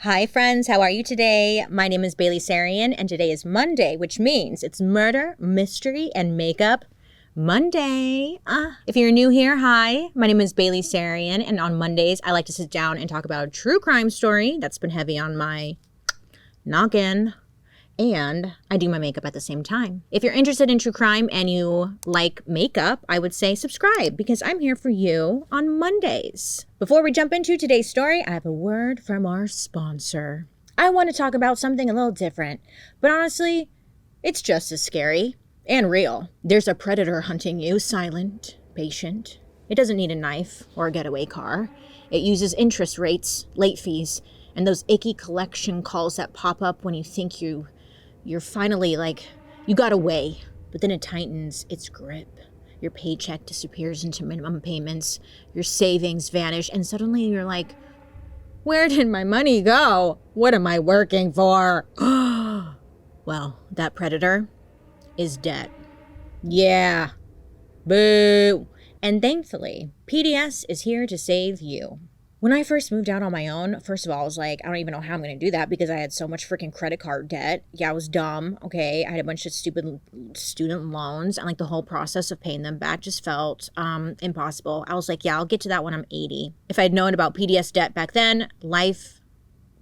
Hi friends, how are you today? My name is Bailey Sarian and today is Monday, which means it's Murder, Mystery, and Makeup Monday. If you're new here, hi, my name is Bailey Sarian and on Mondays I like to sit down and talk about a true crime story that's been heavy on my noggin. And I do my makeup at the same time. If you're interested in true crime and you like makeup, I would say subscribe because I'm here for you on Mondays. Before we jump into today's story, I have a word from our sponsor. I want to talk about something a little different, but honestly, it's just as scary and real. There's a predator hunting you, silent, patient. It doesn't need a knife or a getaway car. It uses interest rates, late fees, and those icky collection calls that pop up when you think you're finally you got away, but then it tightens its grip. Your paycheck disappears into minimum payments, your savings vanish, and suddenly you're like, where did my money go? What am I working for? Well, that predator is dead. Yeah. Boo. And thankfully, PDS is here to save you. When I first moved out on my own, first of all, I was like, I don't even know how I'm going to do that because I had so much freaking credit card debt. Yeah, I was dumb, okay? I had a bunch of stupid student loans, and the whole process of paying them back just felt impossible. I was like, yeah, I'll get to that when I'm 80. If I'd known about PDS debt back then, life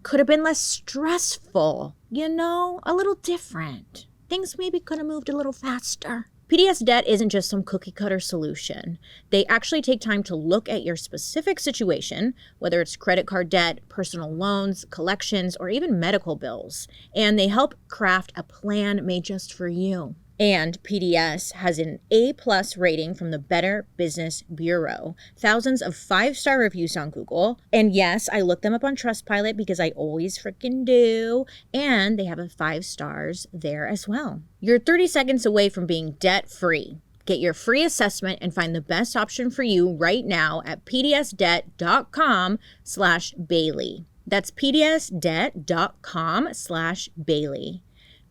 could have been less stressful, a little different. Things maybe could have moved a little faster. PDS debt isn't just some cookie cutter solution. They actually take time to look at your specific situation, whether it's credit card debt, personal loans, collections, or even medical bills. And they help craft a plan made just for you. And PDS has an A+ rating from the Better Business Bureau, thousands of 5-star reviews on Google. And yes, I looked them up on Trustpilot because I always freaking do. And they have a 5 stars there as well. You're 30 seconds away from being debt-free. Get your free assessment and find the best option for you right now at pdsdebt.com/Bailey. That's pdsdebt.com/Bailey.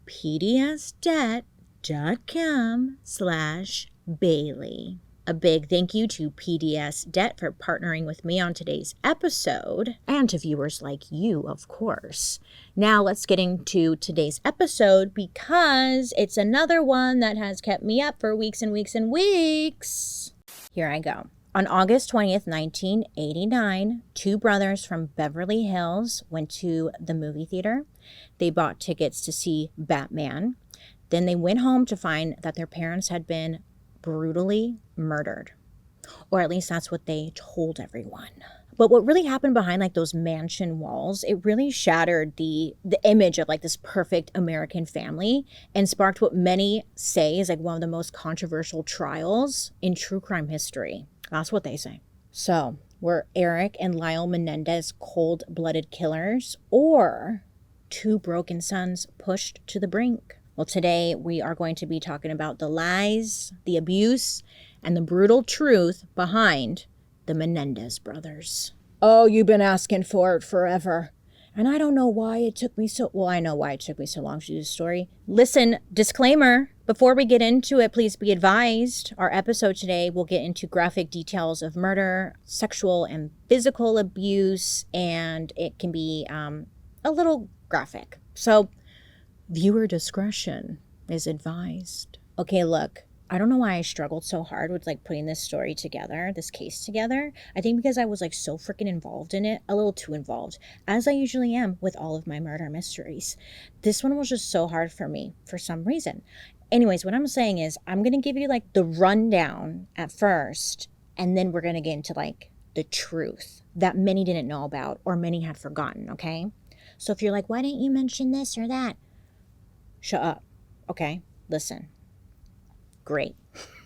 pdsdebt.com/Bailey. A big thank you to PDS Debt for partnering with me on today's episode, and to viewers like you, of course. Now let's get into today's episode because it's another one that has kept me up for weeks and weeks and weeks. Here I go. On August 20th, 1989, 2 brothers from Beverly Hills went to the movie theater. They bought tickets to see Batman. Then they went home to find that their parents had been brutally murdered. Or at least that's what they told everyone. But what really happened behind those mansion walls, it really shattered the image of this perfect American family and sparked what many say is one of the most controversial trials in true crime history. That's what they say. So, were Eric and Lyle Menendez cold-blooded killers or 2 broken sons pushed to the brink? Well, today we are going to be talking about the lies, the abuse, and the brutal truth behind the Menendez brothers. Oh, you've been asking for it forever. And I don't know why it took me I know why it took me so long to do this story. Listen, disclaimer, before we get into it, please be advised, our episode today will get into graphic details of murder, sexual and physical abuse, and it can be a little graphic. So, viewer discretion is advised. Okay, look, I don't know why I struggled so hard with putting this story together, this case together. I think because I was so freaking involved in it, a little too involved, as I usually am with all of my murder mysteries. This one was just so hard for me for some reason. Anyways, what I'm saying is I'm going to give you the rundown at first, and then we're going to get into the truth that many didn't know about or many had forgotten, okay? So if you're why didn't you mention this or that? Shut up, okay? Listen. Great.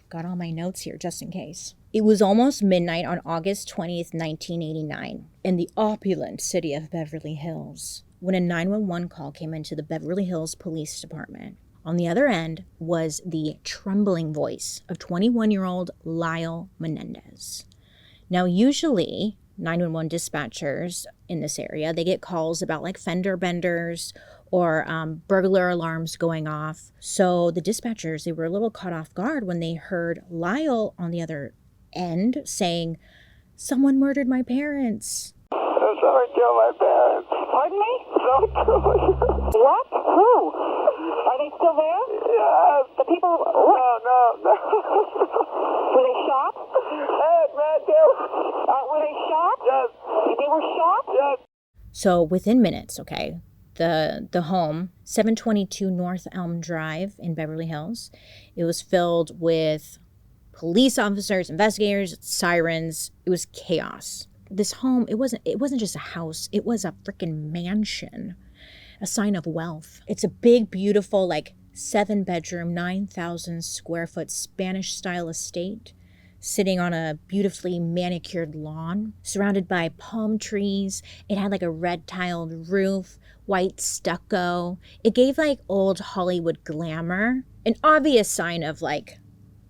Got all my notes here just in case. It was almost midnight on August 20th, 1989, in the opulent city of Beverly Hills, when a 911 call came into the Beverly Hills Police Department. On the other end was the trembling voice of 21-year-old Lyle Menendez. Now, usually, 911 dispatchers in this area, they get calls about fender benders or burglar alarms going off. So the dispatchers, they were a little caught off guard when they heard Lyle on the other end saying, "Someone murdered my parents." Someone killed my parents. Pardon me? they still there? Yes. The people... No. Were they shot? Yes, man, Were they shot? Yes. They were shot? Yes. So within minutes, okay, the home, 722 North Elm Drive in Beverly Hills, it was filled with police officers, investigators, sirens. It was chaos. This home, it wasn't just a house, it was a freaking mansion, a sign of wealth. It's a big, beautiful, like 7-bedroom, 9,000 square foot Spanish style estate, sitting on a beautifully manicured lawn, surrounded by palm trees. It had like a red tiled roof, white stucco. It gave like old Hollywood glamour, an obvious sign of like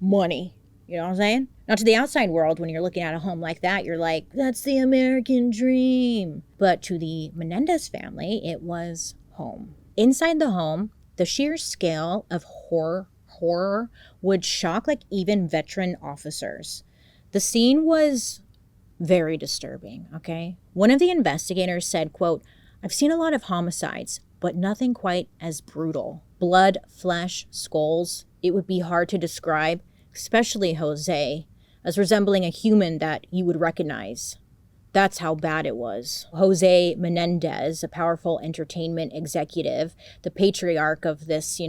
money. You know what I'm saying? Now, to the outside world, when you're looking at a home like that, you're like, that's the American dream. But to the Menendez family, it was home. Inside the home, the sheer scale of horror would shock like even veteran officers. The scene was very disturbing, okay? One of the investigators said, quote, "I've seen a lot of homicides, but nothing quite as brutal. Blood, flesh, skulls. It would be hard to describe, especially Jose, as resembling a human that you would recognize. That's how bad it was." Jose Menendez, a powerful entertainment executive, the patriarch of this,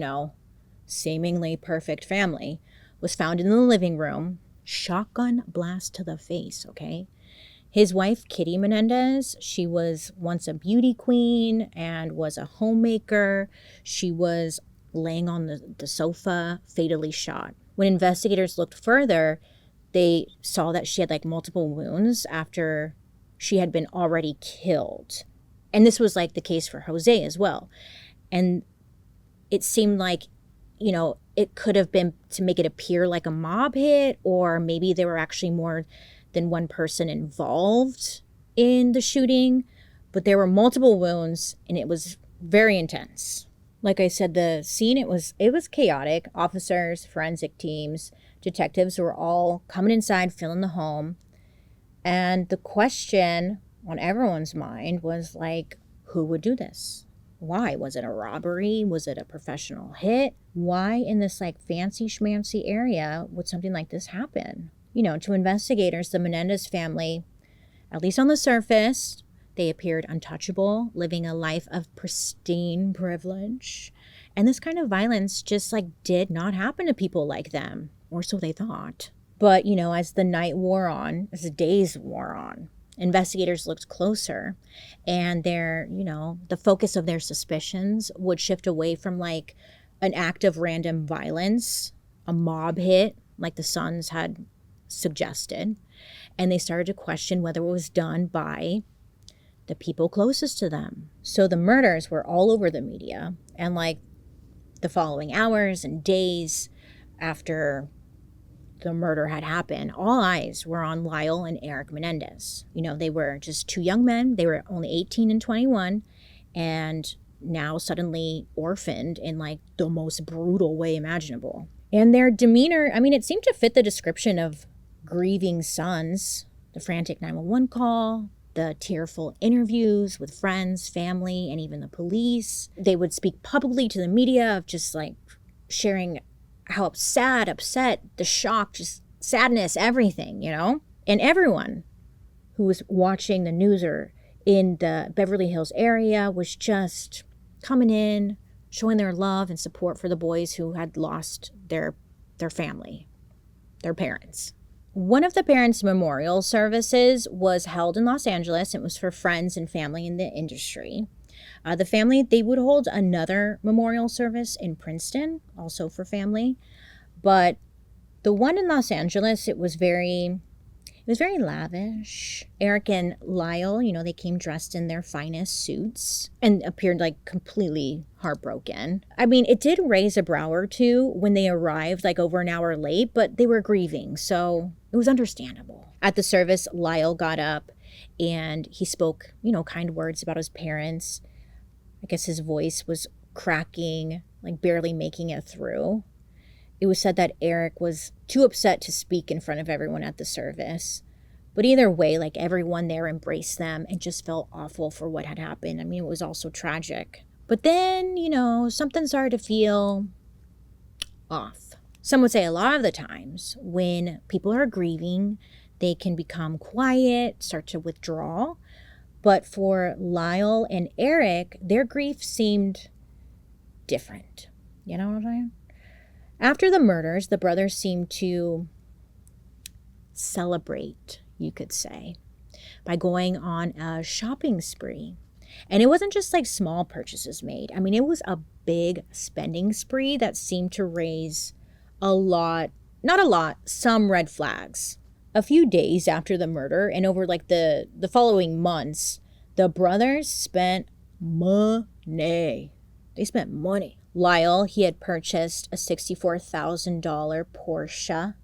seemingly perfect family, was found in the living room, shotgun blast to the face, okay? His wife, Kitty Menendez, she was once a beauty queen and was a homemaker. She was laying on the sofa, fatally shot. When investigators looked further, they saw that she had like multiple wounds after she had been already killed. And this was like the case for Jose as well. And it seemed like, it could have been to make it appear like a mob hit, or maybe there were actually more than one person involved in the shooting. But there were multiple wounds and it was very intense. Like I said, the scene, it was chaotic. Officers, forensic teams, detectives were all coming inside, filling the home. And the question on everyone's mind was like, who would do this? Why? Was it a robbery? Was it a professional hit? Why in this like fancy schmancy area would something like this happen? To investigators, the Menendez family, at least on the surface, they appeared untouchable, living a life of pristine privilege. And this kind of violence just like did not happen to people like them, or so they thought. But, as the night wore on, as the days wore on, investigators looked closer, and the focus of their suspicions would shift away from like an act of random violence, a mob hit, like the Sons had suggested. And they started to question whether it was done by the people closest to them. So the murders were all over the media. And like the following hours and days after the murder had happened, all eyes were on Lyle and Eric Menendez. They were just two young men. They were only 18 and 21, and now suddenly orphaned in like the most brutal way imaginable. And their demeanor, it seemed to fit the description of grieving sons. The frantic 911 call, the tearful interviews with friends, family, and even the police. They would speak publicly to the media of just like sharing how upset, the shock, just sadness, everything, And everyone who was watching the news or in the Beverly Hills area was just coming in, showing their love and support for the boys who had lost their family, their parents. One of the parents' memorial services was held in Los Angeles. It was for friends and family in the industry. The family, they would hold another memorial service in Princeton, also for family. But the one in Los Angeles, it was very lavish. Eric and Lyle, they came dressed in their finest suits and appeared like completely heartbroken. It did raise a brow or two when they arrived like over an hour late, but they were grieving, so it was understandable. At the service, Lyle got up and he spoke, kind words about his parents. I guess his voice was cracking, like barely making it through. It was said that Eric was too upset to speak in front of everyone at the service. But either way, like everyone there embraced them and just felt awful for what had happened. It was also tragic. But then, something started to feel off. Some would say a lot of the times when people are grieving, they can become quiet, start to withdraw. But for Lyle and Eric, their grief seemed different. You know what I'm saying? After the murders, the brothers seemed to celebrate, you could say, by going on a shopping spree. And it wasn't just like small purchases made. I mean, it was a big spending spree that seemed to raise some red flags. A few days after the murder and over like the following months, the brothers spent money. They spent money. Lyle, he had purchased a $64,000 Porsche.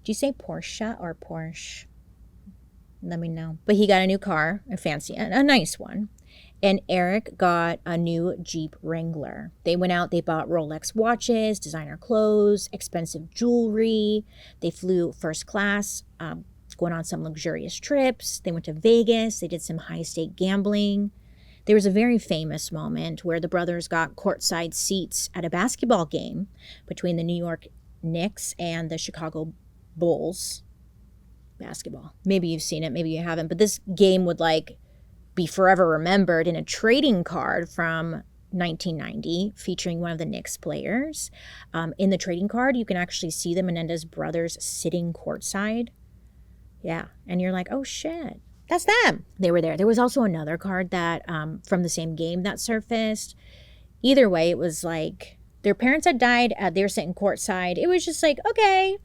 Do you say Porsche or Porsche? Let me know. But he got a new car, a nice one. And Eric got a new Jeep Wrangler. They went out, they bought Rolex watches, designer clothes, expensive jewelry. They flew first class, going on some luxurious trips. They went to Vegas. They did some high-stake gambling. There was a very famous moment where the brothers got courtside seats at a basketball game between the New York Knicks and the Chicago Bulls. Basketball. Maybe you've seen it, maybe you haven't. But this game would be forever remembered in a trading card from 1990 featuring one of the Knicks players. In the trading card, you can actually see the Menendez brothers sitting courtside. Yeah, and you're like, oh shit, that's them. They were there. There was also another card that from the same game that surfaced. Either way, it was like their parents had died. They were sitting courtside. It was just like, okay,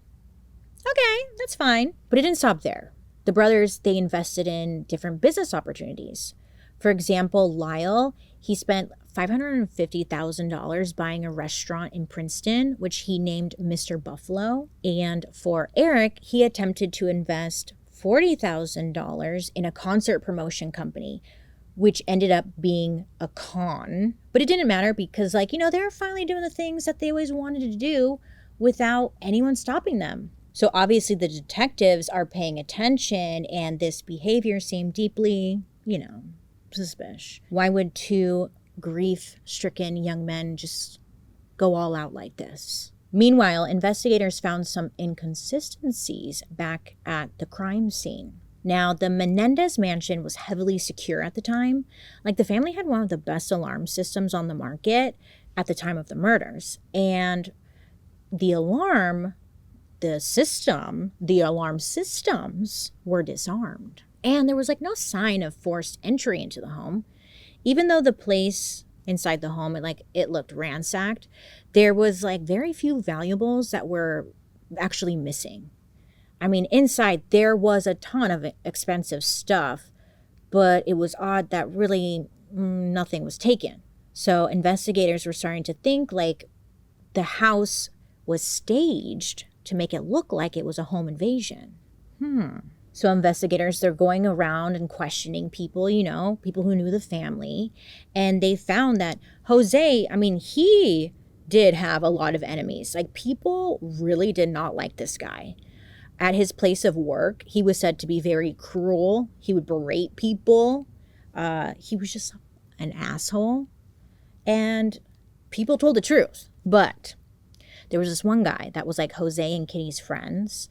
that's fine. But it didn't stop there. The brothers, they invested in different business opportunities. For example, Lyle, he spent $550,000 buying a restaurant in Princeton, which he named Mr. Buffalo. And for Eric, he attempted to invest $40,000 in a concert promotion company, which ended up being a con. But it didn't matter because, they were finally doing the things that they always wanted to do without anyone stopping them. So obviously the detectives are paying attention, and this behavior seemed deeply, suspicious. Why would two grief-stricken young men just go all out like this? Meanwhile, investigators found some inconsistencies back at the crime scene. Now, the Menendez mansion was heavily secure at the time. The family had one of the best alarm systems on the market at the time of the murders. And the alarm systems were disarmed. And there was no sign of forced entry into the home. Even though the place inside the home, it looked ransacked, there was very few valuables that were actually missing. I mean, inside there was a ton of expensive stuff, but it was odd that really nothing was taken. So investigators were starting to think the house was staged to make it look like it was a home invasion. So investigators, they're going around and questioning people, people who knew the family. And they found that Jose, he did have a lot of enemies. People really did not like this guy. At his place of work, he was said to be very cruel. He would berate people. He was just an asshole. And people told the truth. But there was this one guy that was Jose and Kitty's friends.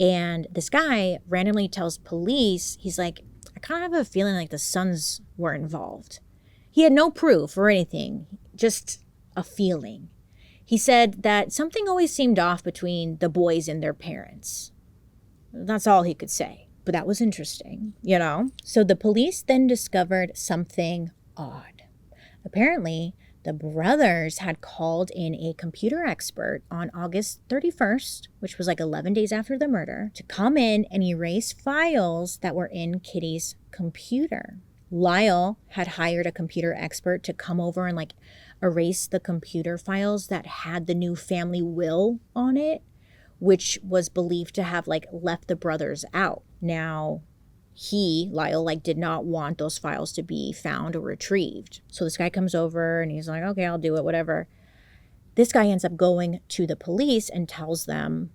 And this guy randomly tells police, he's like, I kind of have a feeling the sons were involved. He had no proof or anything, just a feeling. He said that something always seemed off between the boys and their parents. That's all he could say. But that was interesting, So the police then discovered something odd. Apparently, the brothers had called in a computer expert on August 31st, which was 11 days after the murder, to come in and erase files that were in Kitty's computer. Lyle had hired a computer expert to come over and erase the computer files that had the new family will on it, which was believed to have left the brothers out. Now, Lyle, did not want those files to be found or retrieved. So this guy comes over and he's like, okay, I'll do it, whatever. This guy ends up going to the police and tells them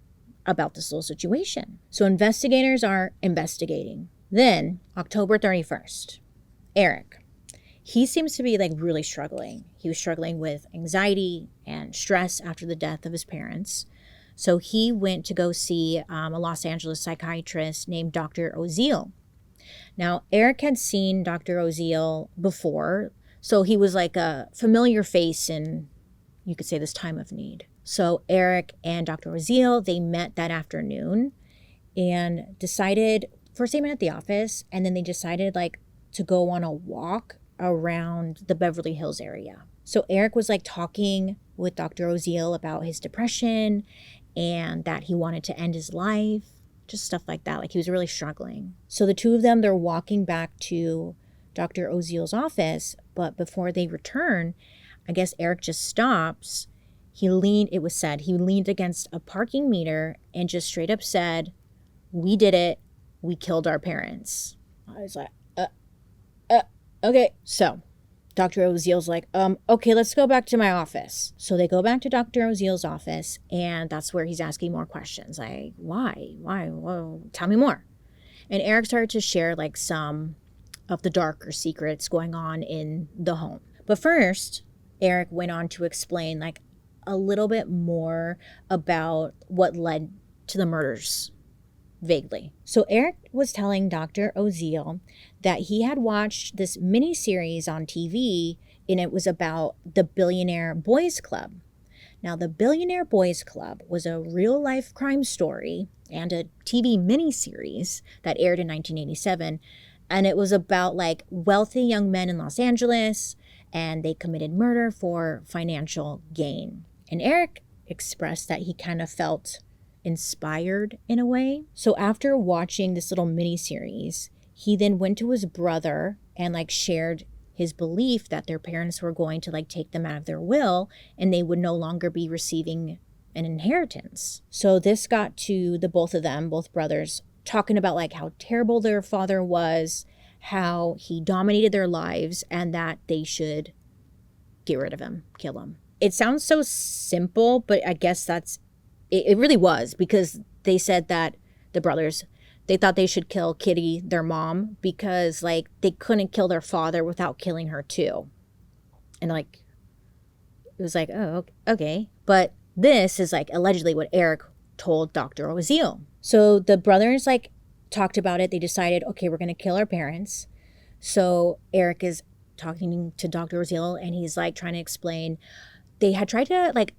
about this little situation. So investigators are investigating. Then, October 31st, Eric, he seems to be like really struggling. He was struggling with anxiety and stress after the death of his parents. So he went to go see a Los Angeles psychiatrist named Dr. Oziel. Now, Eric had seen Dr. Oziel before, so he was like a familiar face in, you could say, this time of need. So Eric and Dr. Oziel, they met that afternoon and decided, first they met at the office, and then they decided like to go on a walk around the Beverly Hills area. So Eric was like talking with Dr. Oziel about his depression and that he wanted to end his life, just stuff like that. Like he was really struggling. So the two of them, they're walking back to Dr. Oziel's office, but before they return, I guess Eric just stops. It was said, he leaned against a parking meter and just straight up said, "We did it. We killed our parents." I was like, okay. So Dr. Oziel's like, okay, let's go back to my office. So they go back to Dr. Oziel's office, and that's where he's asking more questions. Like, why? Whoa, tell me more. And Eric started to share like some of the darker secrets going on in the home. But first, Eric went on to explain like a little bit more about what led to the murders, vaguely. So Eric was telling Dr. Oziel that he had watched this miniseries on TV, and it was about the Billionaire Boys Club. Now, the Billionaire Boys Club was a real-life crime story and a TV miniseries that aired in 1987, and it was about like wealthy young men in Los Angeles, and they committed murder for financial gain. And Eric expressed that he kind of felt inspired in a way. So after watching this little mini series, he then went to his brother and like shared his belief that their parents were going to like take them out of their will and they would no longer be receiving an inheritance. So this got to the both of them, both brothers, talking about like how terrible their father was, how he dominated their lives, and that they should get rid of him, kill him. It sounds so simple, but I guess it really was, because they said that the brothers, they thought they should kill Kitty, their mom, because like they couldn't kill their father without killing her too. And like, it was like, oh, okay. But this is like allegedly what Eric told Dr. Oziel. So the brothers like talked about it. They decided, okay, we're going to kill our parents. So Eric is talking to Dr. Oziel, and he's like trying to explain, they had tried to like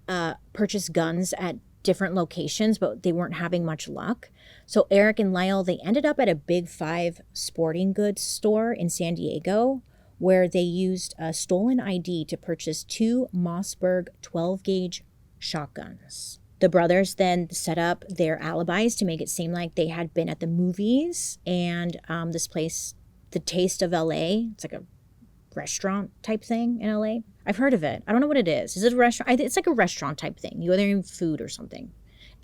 purchase guns at different locations, but they weren't having much luck. So Eric and Lyle, they ended up at a Big Five sporting goods store in San Diego, where they used a stolen ID to purchase 2 Mossberg 12-gauge shotguns. The brothers then set up their alibis to make it seem like they had been at the movies and this place, the Taste of LA. It's like a restaurant type thing in LA. I've heard of it. I don't know what it is. Is it a restaurant? It's like a restaurant type thing. You go there and food or something.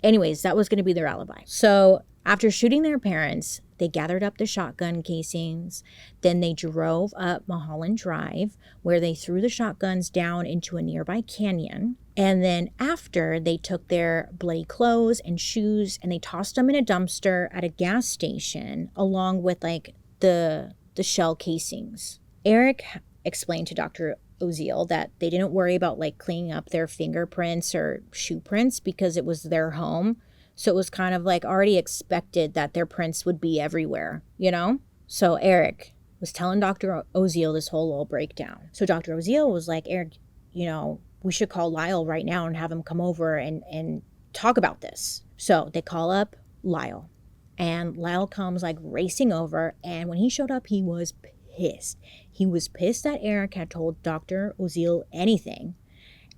Anyways, that was going to be their alibi. So after shooting their parents, they gathered up the shotgun casings. Then they drove up Mulholland Drive, where they threw the shotguns down into a nearby canyon. And then after, they took their bloody clothes and shoes and they tossed them in a dumpster at a gas station, along with like the shell casings. Eric explained to Dr. Oziel that they didn't worry about like cleaning up their fingerprints or shoe prints because it was their home. So it was kind of like already expected that their prints would be everywhere, you know? So Eric was telling Dr. Oziel this whole little breakdown. So Dr. Oziel was like, Eric, you know, we should call Lyle right now and have him come over and talk about this. So they call up Lyle, and Lyle comes like racing over. And when he showed up, he was pissed. He was pissed that Eric had told Dr. Oziel anything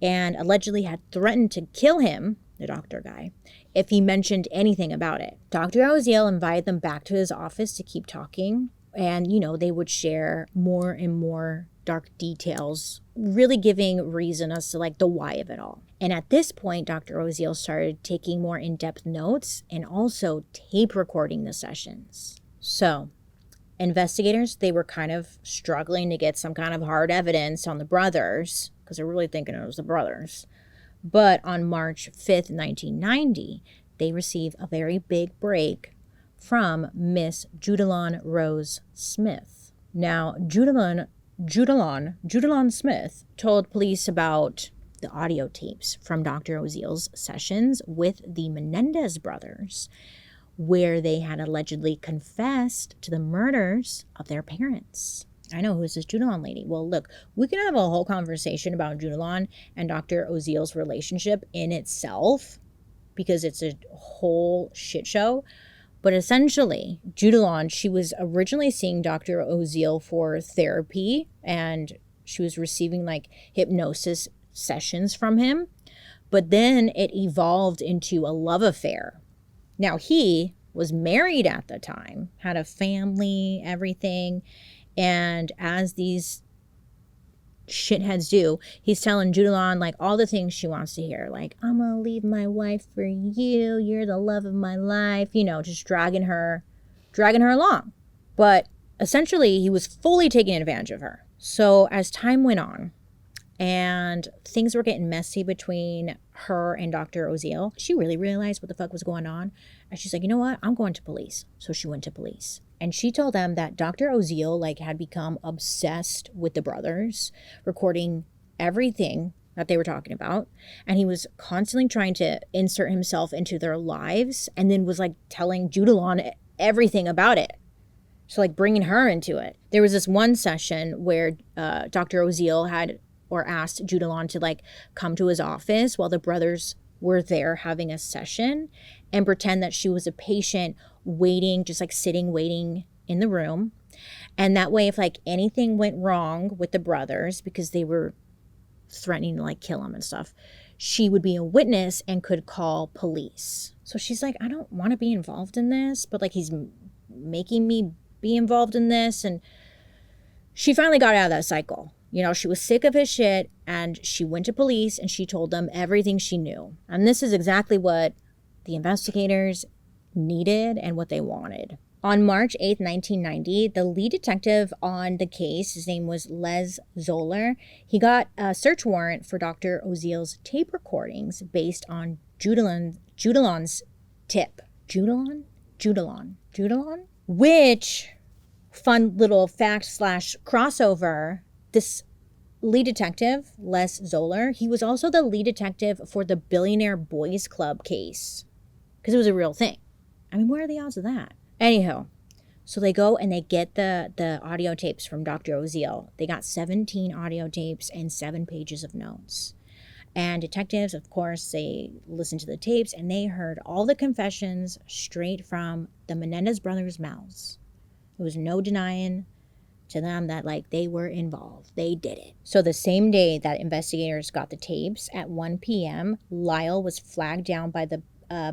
and allegedly had threatened to kill him, the doctor guy, if he mentioned anything about it. Dr. Oziel invited them back to his office to keep talking. And, you know, they would share more and more dark details, really giving reason as to like the why of it all. And at this point, Dr. Oziel started taking more in-depth notes and also tape recording the sessions. So investigators, they were kind of struggling to get some kind of hard evidence on the brothers because they're really thinking it was the brothers. But on March 5th, 1990, they received a very big break from Miss Judilyn Rose Smith. Now, Judilyn Judalon Smith told police about the audio tapes from Dr. Oziel's sessions with the Menendez brothers, where they had allegedly confessed to the murders of their parents. I know, who's this Judalon lady? Well, look, we can have a whole conversation about Judalon and Dr. Oziel's relationship in itself, because it's a whole shit show. But essentially, Judalon, she was originally seeing Dr. Oziel for therapy, and she was receiving like hypnosis sessions from him. But then it evolved into a love affair. Now, he was married at the time, had a family, everything. And as these shitheads do, he's telling Judalon like all the things she wants to hear. Like, I'm gonna leave my wife for you. You're the love of my life. You know, just dragging her along. But essentially, he was fully taking advantage of her. So as time went on, and things were getting messy between her and Dr. Oziel, she really realized what the fuck was going on. And she's like, you know what? I'm going to police. So she went to police. And she told them that Dr. Oziel like had become obsessed with the brothers, recording everything that they were talking about. And he was constantly trying to insert himself into their lives, and then was like telling Judalon everything about it. So like bringing her into it. There was this one session where Dr. Oziel had asked Judalon to like come to his office while the brothers were there having a session, and pretend that she was a patient waiting, just like sitting, waiting in the room. And that way, if like anything went wrong with the brothers, because they were threatening to like kill him and stuff, she would be a witness and could call police. So she's like, I don't want to be involved in this, but like he's making me be involved in this. And she finally got out of that cycle. You know, she was sick of his shit, and she went to police and she told them everything she knew. And this is exactly what the investigators needed and what they wanted. On March 8th, 1990, the lead detective on the case, his name was Les Zoller, he got a search warrant for Dr. Oziel's tape recordings based on Judalon's tip. Judalon? Which, fun little fact / crossover, this lead detective, Les Zoller, he was also the lead detective for the Billionaire Boys Club case, because it was a real thing. I mean, what are the odds of that? Anyhow, so they go and they get the audio tapes from Dr. Oziel. They got 17 audio tapes and 7 pages of notes. And detectives, of course, they listened to the tapes and they heard all the confessions straight from the Menendez brothers' mouths. There was no denying to them that like they were involved. They did it. So the same day that investigators got the tapes at 1 p.m., Lyle was flagged down by the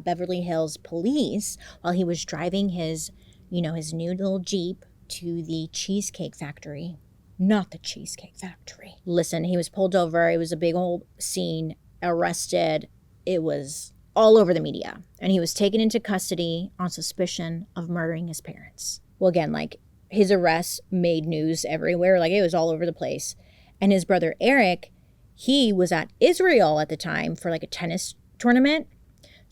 Beverly Hills police while he was driving his new little Jeep to the Cheesecake Factory. Not the Cheesecake Factory. Listen, he was pulled over. It was a big old scene, arrested. It was all over the media. And he was taken into custody on suspicion of murdering his parents. Well, again, like his arrest made news everywhere. Like it was all over the place. And his brother Eric, he was at Israel at the time for like a tennis tournament.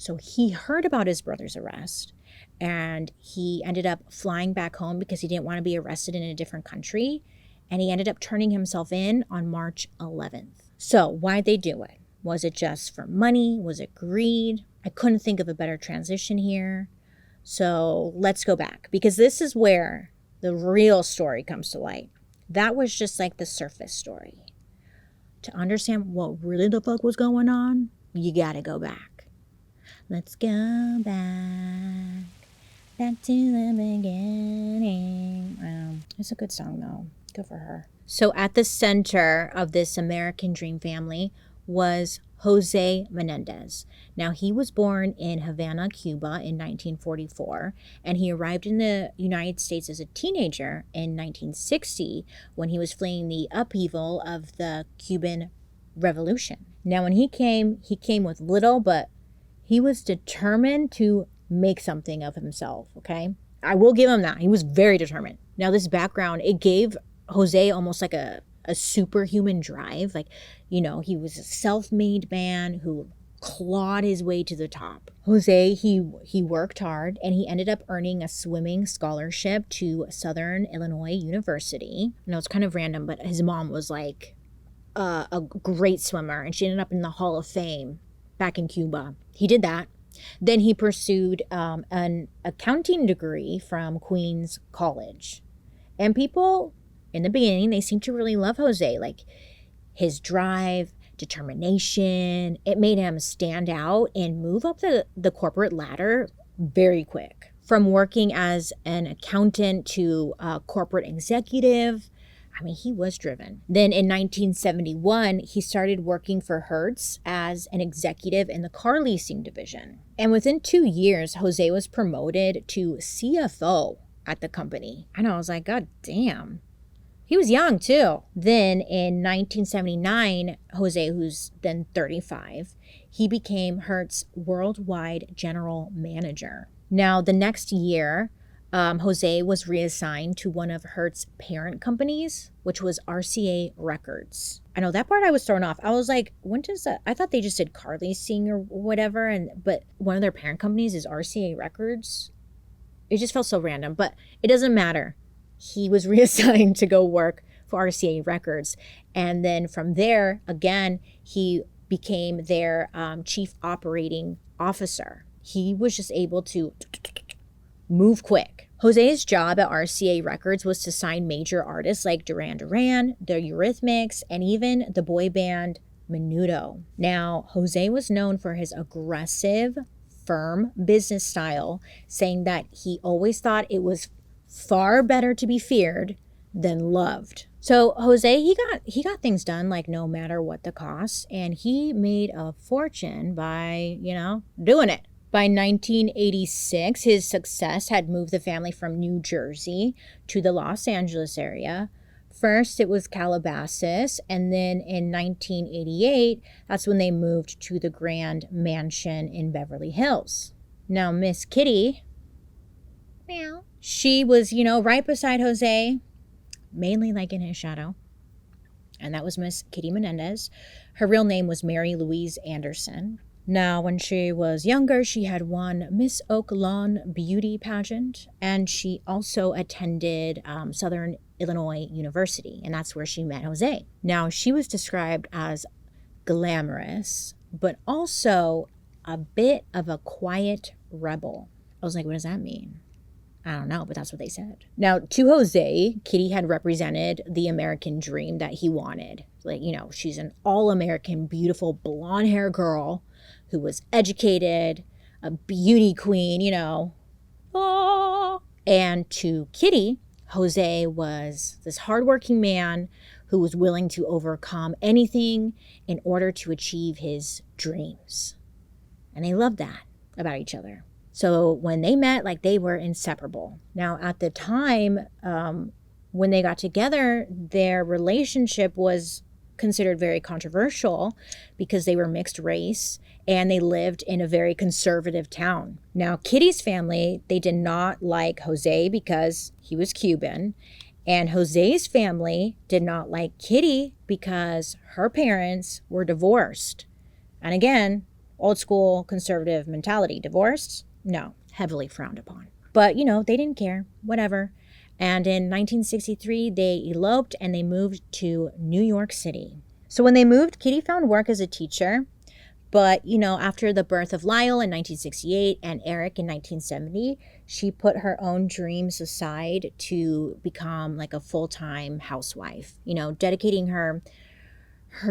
So he heard about his brother's arrest, and he ended up flying back home because he didn't want to be arrested in a different country. And he ended up turning himself in on March 11th. So why'd they do it? Was it just for money? Was it greed? I couldn't think of a better transition here. So let's go back, because this is where the real story comes to light. That was just like the surface story. To understand what really the fuck was going on, you gotta go back. Let's go back to the beginning. It's a good song though. Good for her. So at the center of this American dream family was Jose Menendez. Now, he was born in Havana, Cuba in 1944, and he arrived in the United States as a teenager in 1960 when he was fleeing the upheaval of the Cuban Revolution. Now, when he came with little, but he was determined to make something of himself, okay? I will give him that. He was very determined. Now, this background, it gave Jose almost like a superhuman drive. Like, he was a self-made man who clawed his way to the top. Jose, he worked hard, and he ended up earning a swimming scholarship to Southern Illinois University. I know it's kind of random, but his mom was like a great swimmer, and she ended up in the Hall of Fame back in Cuba. He did that. Then he pursued an accounting degree from Queens College. And people, in the beginning, they seemed to really love Jose. Like, his drive, determination, it made him stand out and move up the corporate ladder very quick. From working as an accountant to a corporate executive, I mean, he was driven. Then in 1971, he started working for Hertz as an executive in the car leasing division. And within 2 years, Jose was promoted to CFO at the company. I know, I was like, God damn. He was young too. Then in 1979, Jose, who's then 35, he became Hertz worldwide general manager. Now, the next year, Jose was reassigned to one of Hertz's parent companies, which was RCA Records. I know that part I was thrown off. I was like, when does that? I thought they just did car leasing or whatever, but one of their parent companies is RCA Records. It just felt so random, but it doesn't matter. He was reassigned to go work for RCA Records. And then from there, again, he became their chief operating officer. He was just able to move quick. Jose's job at RCA Records was to sign major artists like Duran Duran, the Eurythmics, and even the boy band Menudo. Now, Jose was known for his aggressive, firm business style, saying that he always thought it was far better to be feared than loved. So Jose, he got things done, like, no matter what the cost, and he made a fortune by, doing it. By 1986, his success had moved the family from New Jersey to the Los Angeles area. First, it was Calabasas, and then in 1988, that's when they moved to the Grand Mansion in Beverly Hills. Now, Miss Kitty, meow, she was, right beside Jose, mainly like in his shadow. And that was Miss Kitty Menendez. Her real name was Mary Louise Anderson. Now, when she was younger, she had won Miss Oak Lawn beauty pageant, and she also attended Southern Illinois University, and that's where she met Jose. Now, she was described as glamorous, but also a bit of a quiet rebel. I was like, what does that mean? I don't know, but that's what they said. Now, to Jose, Kitty had represented the American dream that he wanted. Like, she's an all-American, beautiful, blonde hair girl who was educated, a beauty queen, Oh. And to Kitty, Jose was this hardworking man who was willing to overcome anything in order to achieve his dreams. And they loved that about each other. So when they met, they were inseparable. Now, at the time, when they got together, their relationship was considered very controversial because they were mixed race and they lived in a very conservative town. Now, Kitty's family, they did not like Jose because he was Cuban, and Jose's family did not like Kitty because her parents were divorced. And again, old school conservative mentality. Divorced? No, heavily frowned upon. But, they didn't care, whatever. And in 1963, they eloped and they moved to New York City. So when they moved, Kitty found work as a teacher. But, after the birth of Lyle in 1968 and Eric in 1970, she put her own dreams aside to become a full-time housewife, dedicating her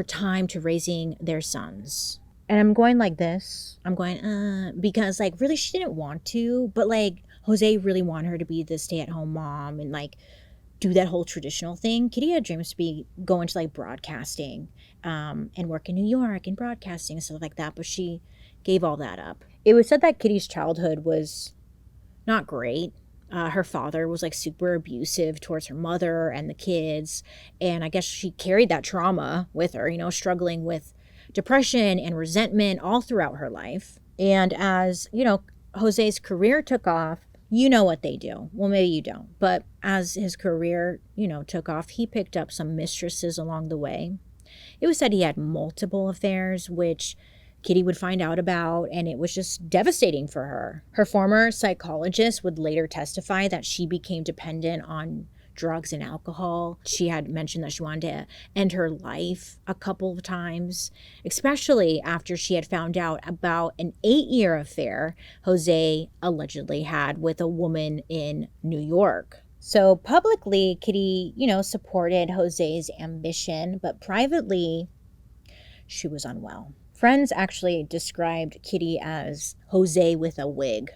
time to raising their sons. And I'm going like this. I'm going, because really she didn't want to, but Jose really wanted her to be the stay-at-home mom and do that whole traditional thing. Kitty had dreams to be going to broadcasting and work in New York and broadcasting and stuff like that, but she gave all that up. It was said that Kitty's childhood was not great. Her father was super abusive towards her mother and the kids, and I guess she carried that trauma with her, struggling with depression and resentment all throughout her life. And as, Jose's career took off, you know what they do. Well, maybe you don't. But as his career, took off, he picked up some mistresses along the way. It was said he had multiple affairs, which Kitty would find out about, and it was just devastating for her. Her former psychologist would later testify that she became dependent on drugs and alcohol. She had mentioned that she wanted to end her life a couple of times, especially after she had found out about an 8-year affair Jose allegedly had with a woman in New York. So publicly, Kitty, supported Jose's ambition, but privately, she was unwell. Friends actually described Kitty as Jose with a wig.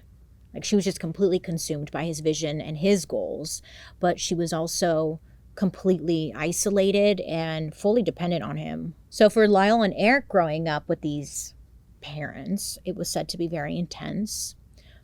Like, she was just completely consumed by his vision and his goals, but she was also completely isolated and fully dependent on him. So for Lyle and Eric growing up with these parents, it was said to be very intense.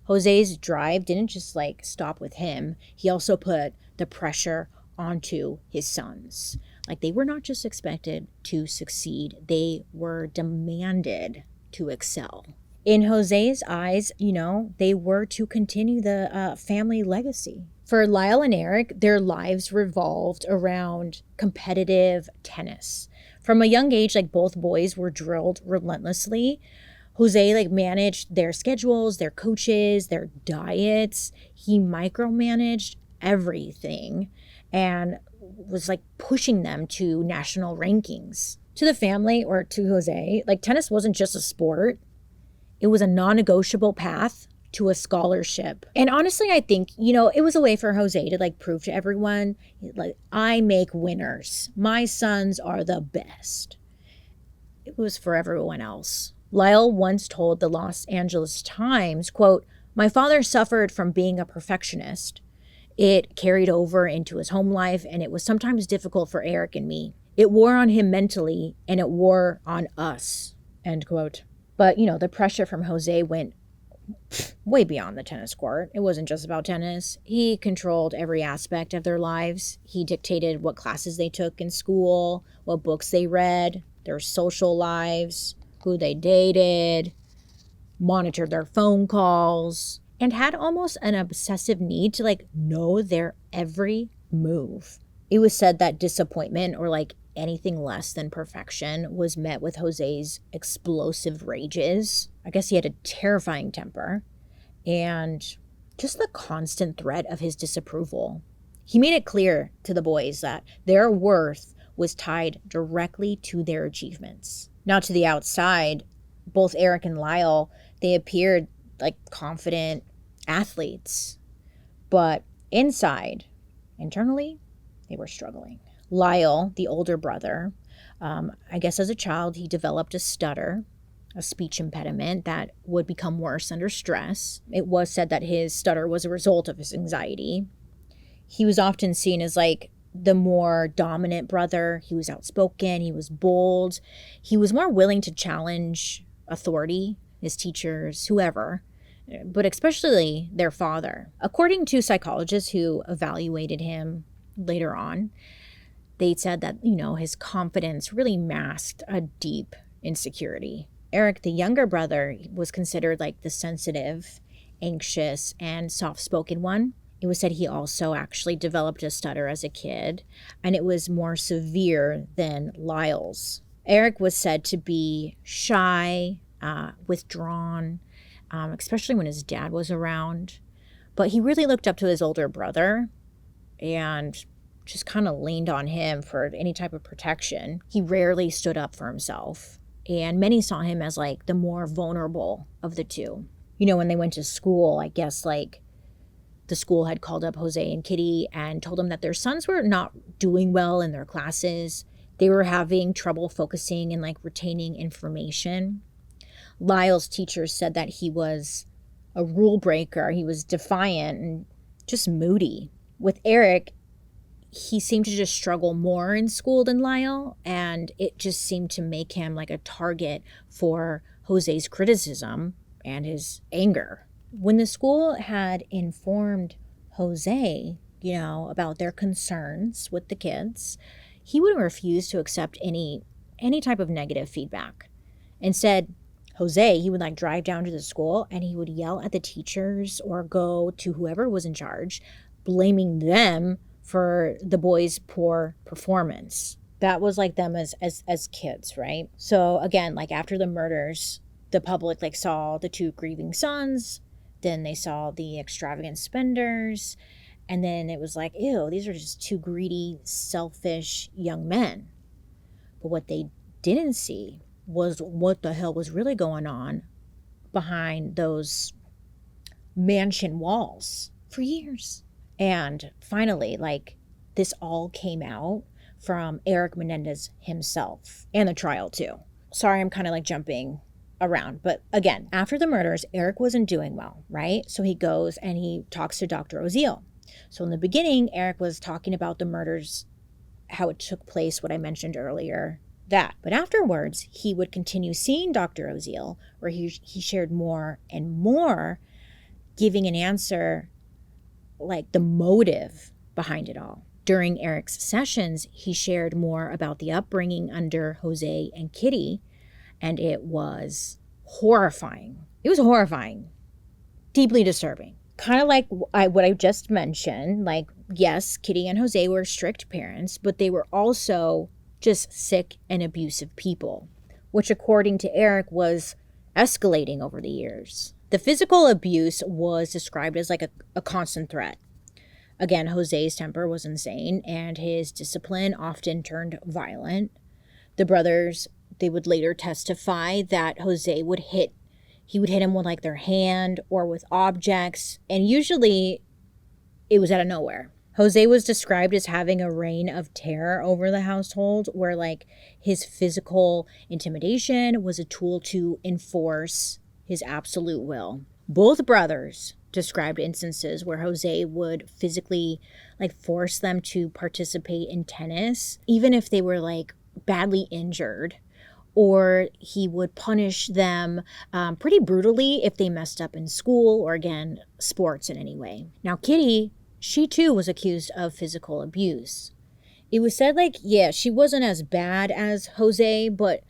Jose's drive didn't just stop with him. He also put the pressure onto his sons. Like, they were not just expected to succeed, they were demanded to excel. In Jose's eyes, they were to continue the family legacy. For Lyle and Eric, their lives revolved around competitive tennis. From a young age, both boys were drilled relentlessly. Jose managed their schedules, their coaches, their diets. He micromanaged everything and was pushing them to national rankings. To the family, or to Jose, tennis wasn't just a sport. It was a non-negotiable path to a scholarship. And honestly, I think, it was a way for Jose to prove to everyone, I make winners. My sons are the best. It was for everyone else. Lyle once told the Los Angeles Times, quote, "My father suffered from being a perfectionist. It carried over into his home life, and it was sometimes difficult for Eric and me. It wore on him mentally, and it wore on us," end quote. But, the pressure from Jose went way beyond the tennis court. It wasn't just about tennis. He controlled every aspect of their lives. He dictated what classes they took in school, what books they read, their social lives, who they dated, monitored their phone calls, and had almost an obsessive need to know their every move. It was said that disappointment or anything less than perfection was met with Jose's explosive rages. I guess he had a terrifying temper and just the constant threat of his disapproval. He made it clear to the boys that their worth was tied directly to their achievements. Now, to the outside, both Eric and Lyle, they appeared confident athletes, but internally, they were struggling. Lyle, the older brother, I guess as a child, he developed a stutter, a speech impediment that would become worse under stress. It was said that his stutter was a result of his anxiety. He was often seen as the more dominant brother. He was outspoken, he was bold, he was more willing to challenge authority, his teachers, whoever, but especially their father. According to psychologists who evaluated him later on, they said that, his confidence really masked a deep insecurity. Eric, the younger brother, was considered the sensitive, anxious, and soft-spoken one. It was said he also actually developed a stutter as a kid, and it was more severe than Lyle's. Eric was said to be shy, withdrawn, especially when his dad was around. But he really looked up to his older brother and just kind of leaned on him for any type of protection. He rarely stood up for himself, and many saw him as the more vulnerable of the two. When they went to school, I guess the school had called up Jose and Kitty and told them that their sons were not doing well in their classes. They were having trouble focusing and retaining information. Lyle's teachers said that he was a rule breaker. He was defiant and just moody. With Eric, he seemed to just struggle more in school than Lyle, and it just seemed to make him a target for Jose's criticism and his anger. When the school had informed Jose, about their concerns with the kids, he would refuse to accept any type of negative feedback. Instead, Jose, he would drive down to the school and he would yell at the teachers or go to whoever was in charge, blaming them for the boys' poor performance. That was them as kids, right? So again, after the murders, the public like saw the 2 grieving sons, then they saw the extravagant spenders, and then it was like, ew, these are just 2 greedy, selfish young men. But what they didn't see was what the hell was really going on behind those mansion walls for years. And finally, like, this all came out from Eric Menendez himself, and the trial too. Sorry, I'm kind of like jumping around. But again, after the murders, Eric wasn't doing well, right? So he goes and he talks to Dr. Oziel. So in the beginning, Eric was talking about the murders, how it took place, what I mentioned earlier, that. But afterwards, he would continue seeing Dr. Oziel, where he shared more and more, giving an answer like the motive behind it all. During Eric's sessions, he shared more about the upbringing under Jose and Kitty, and it was horrifying. It was horrifying, deeply disturbing. Kind of like what I just mentioned, like, yes, Kitty and Jose were strict parents, but they were also just sick and abusive people, which according to Eric was escalating over the years. The physical abuse was described as like a constant threat. Again, Jose's temper was insane, and his discipline often turned violent. The brothers, they would later testify that Jose would hit him with like their hand or with objects, and usually it was out of nowhere. Jose was described as having a reign of terror over the household, where like his physical intimidation was a tool to enforce his absolute will. Both brothers described instances where Jose would physically like force them to participate in tennis, even if they were like badly injured, or he would punish them pretty brutally if they messed up in school or, again, sports in any way. Now, Kitty, she too was accused of physical abuse. It was said like, yeah, she wasn't as bad as Jose, but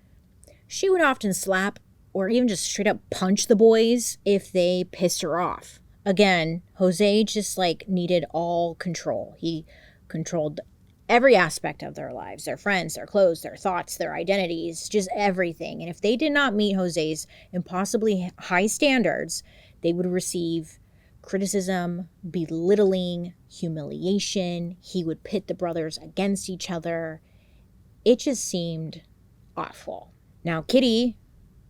she would often slap or even just straight up punch the boys if they pissed her off. Again, Jose just like needed all control. He controlled every aspect of their lives, their friends, their clothes, their thoughts, their identities, just everything. And if they did not meet Jose's impossibly high standards, they would receive criticism, belittling, humiliation. He would pit the brothers against each other. It just seemed awful. Now, Kitty,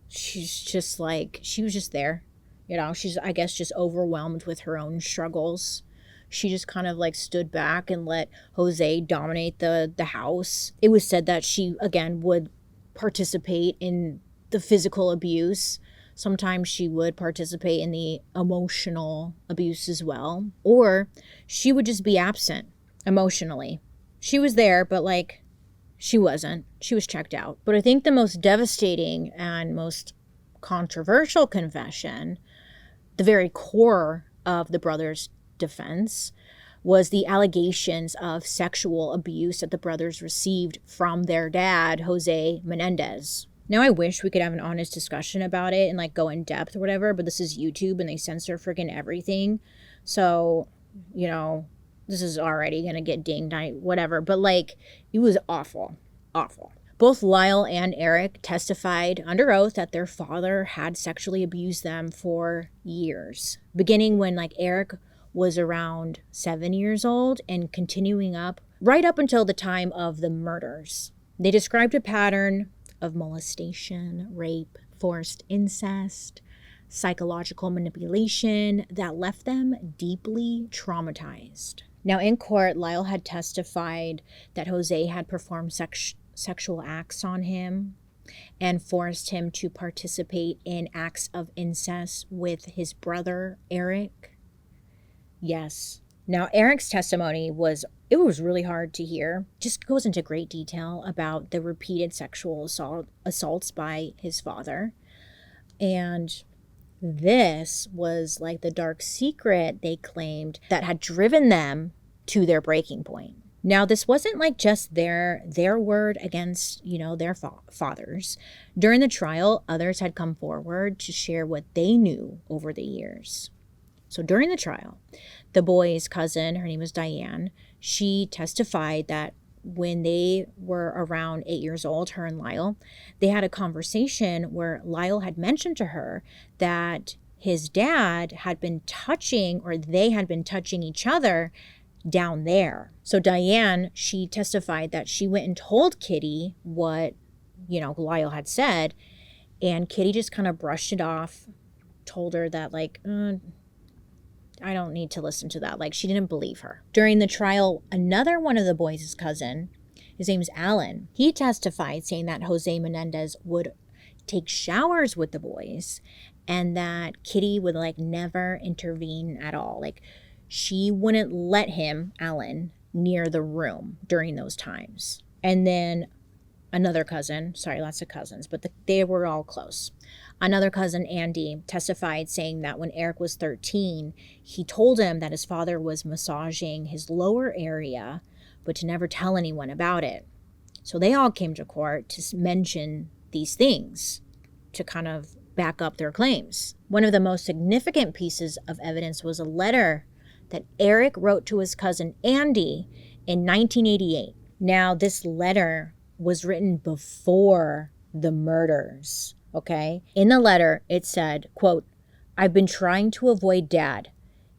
she was just there. You know, she's, I guess, just overwhelmed with her own struggles. She just kind of like stood back and let Jose dominate the house. It was said that she, again, would participate in the physical abuse. Sometimes she would participate in the emotional abuse as well. Or she would just be absent emotionally. She was there, but like she wasn't. She was checked out. But I think the most devastating and most controversial confession, the very core of the brothers' defense, was the allegations of sexual abuse that the brothers received from their dad, Jose Menendez. Now, I wish we could have an honest discussion about it and like go in depth or whatever, but this is YouTube and they censor freaking everything. So, you know, this is already going to get dinged, whatever. But like, it was awful, awful. Both Lyle and Eric testified under oath that their father had sexually abused them for years, beginning when like Eric was around 7 years old and continuing up right up until the time of the murders. They described a pattern of molestation, rape, forced incest, psychological manipulation that left them deeply traumatized. Now, in court, Lyle had testified that Jose had performed sexual acts on him and forced him to participate in acts of incest with his brother, Eric. Yes. Now, Eric's testimony was really hard to hear. Just goes into great detail about the repeated sexual assaults by his father. And this was like the dark secret they claimed that had driven them to their breaking point. Now, this wasn't like just their word against, their fathers. During the trial, others had come forward to share what they knew over the years. So during the trial, the boy's cousin, her name was Diane, she testified that when they were around 8 years old, her and Lyle, they had a conversation where Lyle had mentioned to her that his dad had been touching, or they had been touching each other down there. So Diane, she testified that she went and told Kitty what, Lyle had said, and Kitty just kind of brushed it off, told her that I don't need to listen to that. She didn't believe her. During the trial, another one of the boys' cousin, his name's Alan, he testified saying that Jose Menendez would take showers with the boys and that Kitty would never intervene at all. She wouldn't let him, Alan, near the room during those times. And then another cousin, sorry, lots of cousins, but they were all close. Another cousin, Andy, testified saying that when Eric was 13, he told him that his father was massaging his lower area, but to never tell anyone about it. So they all came to court to mention these things to kind of back up their claims. One of the most significant pieces of evidence was a letter that Eric wrote to his cousin Andy in 1988. Now, this letter was written before the murders, okay? In the letter, it said, quote, "I've been trying to avoid Dad.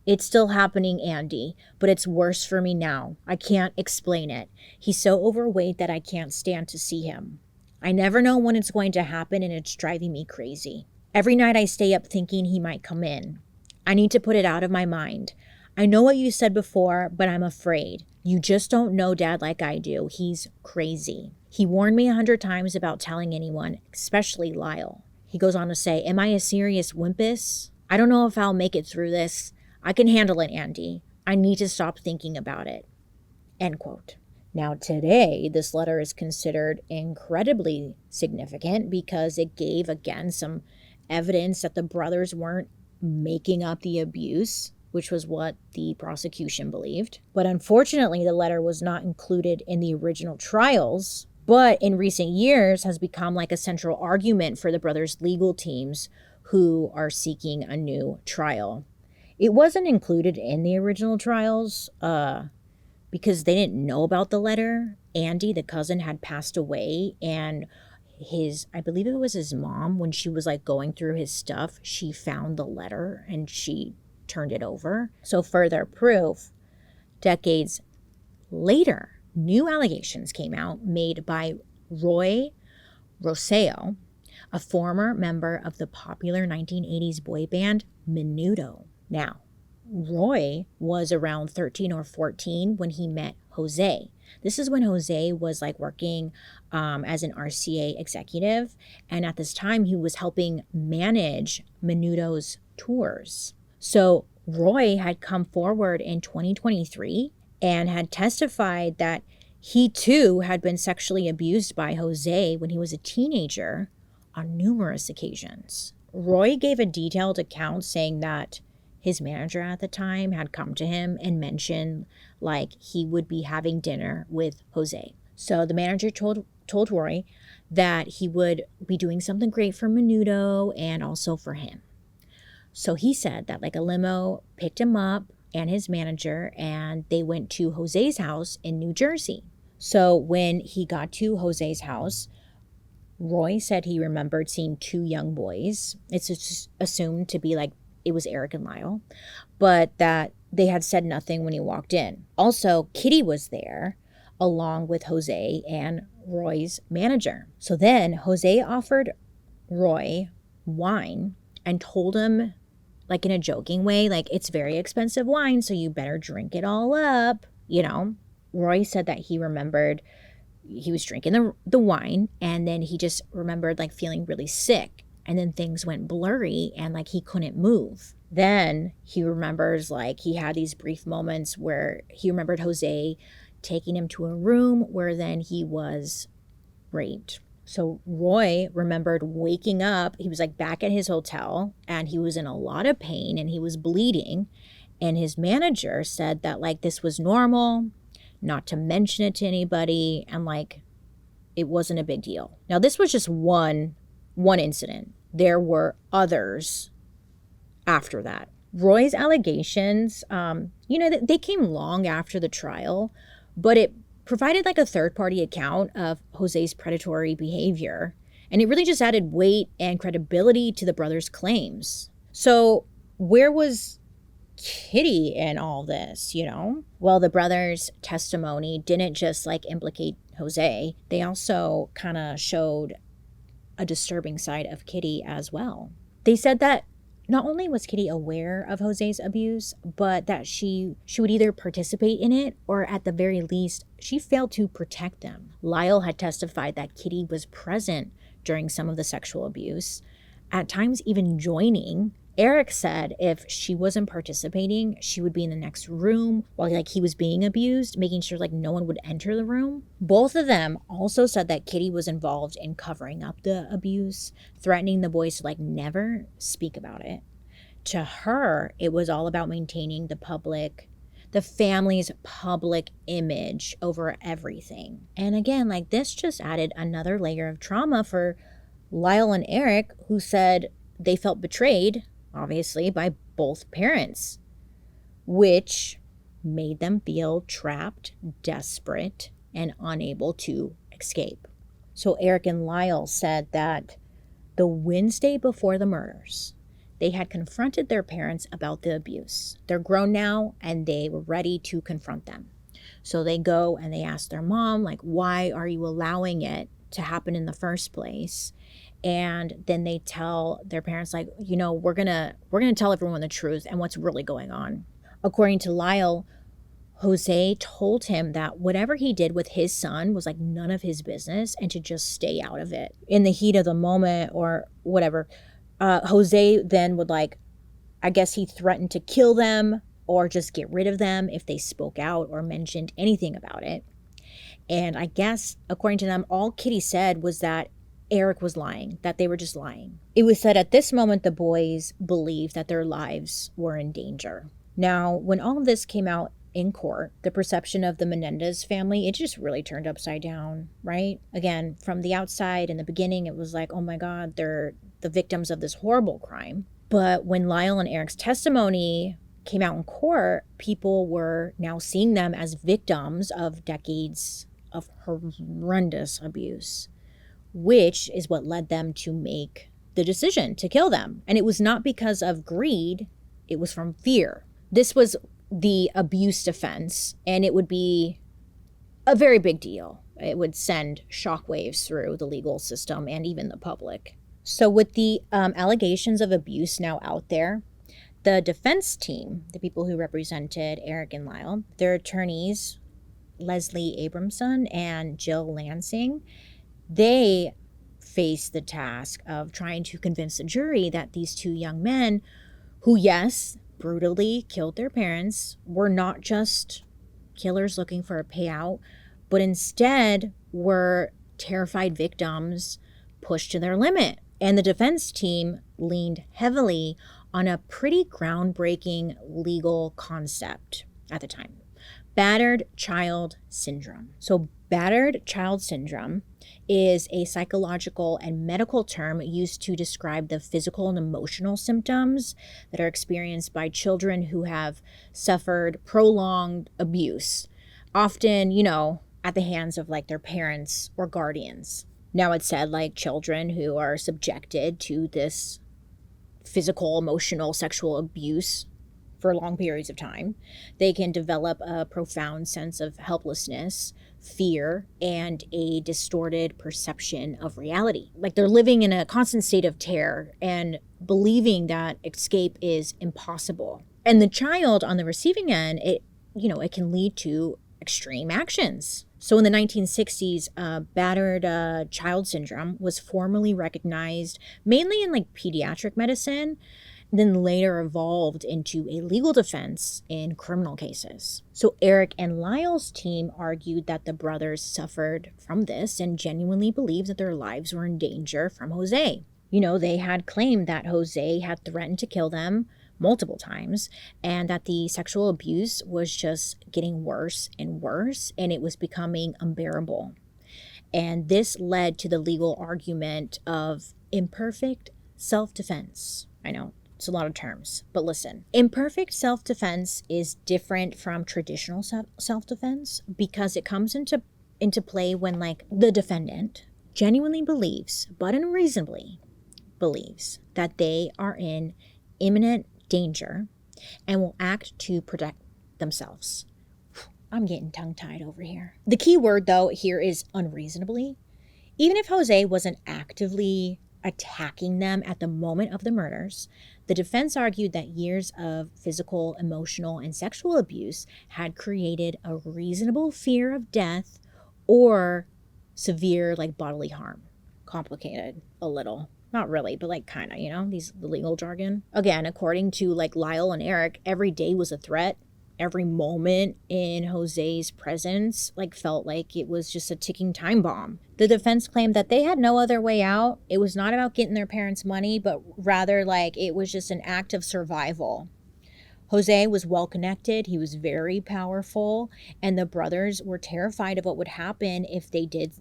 It's still happening, Andy, but it's worse for me now. I can't explain it. He's so overweight that I can't stand to see him. I never know when it's going to happen, and it's driving me crazy. Every night I stay up thinking he might come in. I need to put it out of my mind. I know what you said before, but I'm afraid. You just don't know Dad like I do. He's crazy. He warned me 100 times about telling anyone, especially Lyle." He goes on to say, "Am I a serious wimpus? I don't know if I'll make it through this. I can handle it, Andy. I need to stop thinking about it." End quote. Now today, this letter is considered incredibly significant because it gave, again, some evidence that the brothers weren't making up the abuse, which was what the prosecution believed. But unfortunately, the letter was not included in the original trials, but in recent years has become a central argument for the brothers' legal teams who are seeking a new trial. It wasn't included in the original trials because they didn't know about the letter. Andy, the cousin, had passed away, and I believe it was his mom, when she was going through his stuff, she found the letter and she turned it over. So further proof, decades later, new allegations came out made by Roy Rosario, a former member of the popular 1980s boy band Menudo. Now, Roy was around 13 or 14 when he met Jose. This is when Jose was working as an RCA executive, and at this time he was helping manage Menudo's tours. So Roy had come forward in 2023 and had testified that he too had been sexually abused by Jose when he was a teenager on numerous occasions. Roy gave a detailed account saying that his manager at the time had come to him and mentioned he would be having dinner with Jose. So the manager told Roy that he would be doing something great for Menudo and also for him. So he said that a limo picked him up and his manager, and they went to Jose's house in New Jersey. So when he got to Jose's house, Roy said he remembered seeing two young boys. It's just assumed to be it was Eric and Lyle, but that they had said nothing when he walked in. Also, Kitty was there along with Jose and Roy's manager. So then Jose offered Roy wine and told him, in a joking way, it's very expensive wine, so you better drink it all up, Roy said that he remembered he was drinking the wine, and then he just remembered feeling really sick, and then things went blurry and he couldn't move. Then he remembers he had these brief moments where he remembered Jose taking him to a room where then he was raped. So Roy remembered waking up. He was back at his hotel, and he was in a lot of pain and he was bleeding. And his manager said that this was normal, not to mention it to anybody, and it wasn't a big deal. Now, this was just one incident. There were others after that. Roy's allegations, they came long after the trial, but it provided like a third-party account of Jose's predatory behavior. And it really just added weight and credibility to the brothers' claims. So where was Kitty in all this, you know? Well, the brothers' testimony didn't just like implicate Jose. They also kind of showed a disturbing side of Kitty as well. They said that not only was Kitty aware of Jose's abuse, but that she would either participate in it or at the very least, she failed to protect them. Lyle had testified that Kitty was present during some of the sexual abuse, at times even joining. Eric said if she wasn't participating, she would be in the next room while like he was being abused, making sure like no one would enter the room. Both of them also said that Kitty was involved in covering up the abuse, threatening the boys to like never speak about it. To her, it was all about maintaining the family's public image over everything. And again, like this just added another layer of trauma for Lyle and Eric, who said they felt betrayed, obviously, by both parents, which made them feel trapped, desperate, and unable to escape. So Eric and Lyle said that the Wednesday before the murders, they had confronted their parents about the abuse. They're grown now and they were ready to confront them. So they go and they ask their mom, like, why are you allowing it to happen in the first place? And then they tell their parents, like, you know, we're gonna tell everyone the truth and what's really going on. According to Lyle, Jose told him that whatever he did with his son was like none of his business and to just stay out of it. In the heat of the moment or whatever, Jose then would like, I guess he threatened to kill them or just get rid of them if they spoke out or mentioned anything about it. And I guess, according to them, all Kitty said was that Eric was lying, that they were just lying. It was said at this moment the boys believed that their lives were in danger. Now, when all of this came out in court, the perception of the Menendez family, it just really turned upside down, right? Again, from the outside in the beginning, it was like, oh my God, they're the victims of this horrible crime. But when Lyle and Eric's testimony came out in court, people were now seeing them as victims of decades of horrendous abuse, which is what led them to make the decision to kill them. And it was not because of greed, it was from fear. This was the abuse defense, and it would be a very big deal. It would send shockwaves through the legal system and even the public. So with the allegations of abuse now out there, the defense team, the people who represented Eric and Lyle, their attorneys, Leslie Abramson and Jill Lansing, they faced the task of trying to convince the jury that these two young men, who, yes, brutally killed their parents, were not just killers looking for a payout, but instead were terrified victims pushed to their limit. And the defense team leaned heavily on a pretty groundbreaking legal concept at the time: battered child syndrome. So battered child syndrome is a psychological and medical term used to describe the physical and emotional symptoms that are experienced by children who have suffered prolonged abuse, often, you know, at the hands of like their parents or guardians. Now it's said like children who are subjected to this physical, emotional, sexual abuse for long periods of time, they can develop a profound sense of helplessness, fear, and a distorted perception of reality. Like they're living in a constant state of terror and believing that escape is impossible. And the child on the receiving end, it can lead to extreme actions. So in the 1960s, battered child syndrome was formally recognized mainly in like pediatric medicine, then later evolved into a legal defense in criminal cases. So Eric and Lyle's team argued that the brothers suffered from this and genuinely believed that their lives were in danger from Jose. You know, they had claimed that Jose had threatened to kill them multiple times and that the sexual abuse was just getting worse and worse and it was becoming unbearable. And this led to the legal argument of imperfect self-defense. I know, It's a lot of terms, but listen. Imperfect self-defense is different from traditional self-defense because it comes into play when, like, the defendant genuinely believes, but unreasonably believes, that they are in imminent danger and will act to protect themselves. I'm getting tongue-tied over here. The key word, though, here is unreasonably. Even if Jose wasn't actively attacking them at the moment of the murders, the defense argued that years of physical, emotional, and sexual abuse had created a reasonable fear of death or severe, like, bodily harm. Complicated a little. Not really, but, like, kind of, you know, the legal jargon. Again, according to, like, Lyle and Eric, every day was a threat. Every moment in Jose's presence, like, felt like it was just a ticking time bomb. The defense claimed that they had no other way out. It was not about getting their parents' money, but rather, like, it was just an act of survival. Jose was well connected. He was very powerful, and the brothers were terrified of what would happen if they did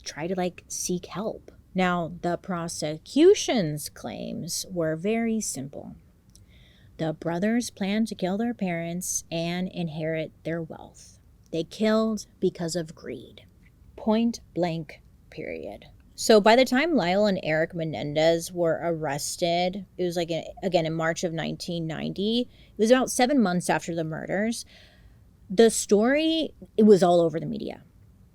try to, like, seek help. Now, the prosecution's claims were very simple. The brothers planned to kill their parents and inherit their wealth. They killed because of greed. Point blank, period. So by the time Lyle and Eric Menendez were arrested, it was like, again, in March of 1990, it was about 7 months after the murders. The story, it was all over the media.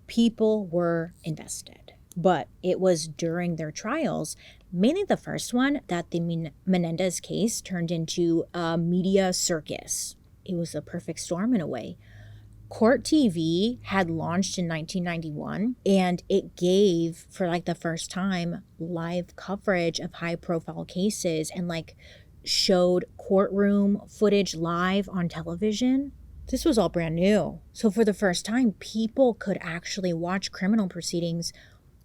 People were invested. But it was during their trials, mainly the first one, that the Menendez case turned into a media circus. It was a perfect storm in a way. Court TV had launched in 1991, and it gave, for like the first time, live coverage of high-profile cases and, like, showed courtroom footage live on television. This was all brand new. So for the first time, people could actually watch criminal proceedings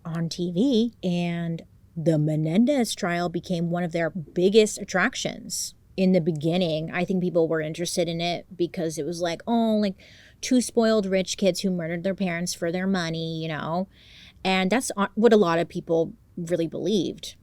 on TV, and the Menendez trial became one of their biggest attractions. In the beginning, I think people were interested in it because it was like, oh, like, two spoiled rich kids who murdered their parents for their money, you know? And that's what a lot of people really believed.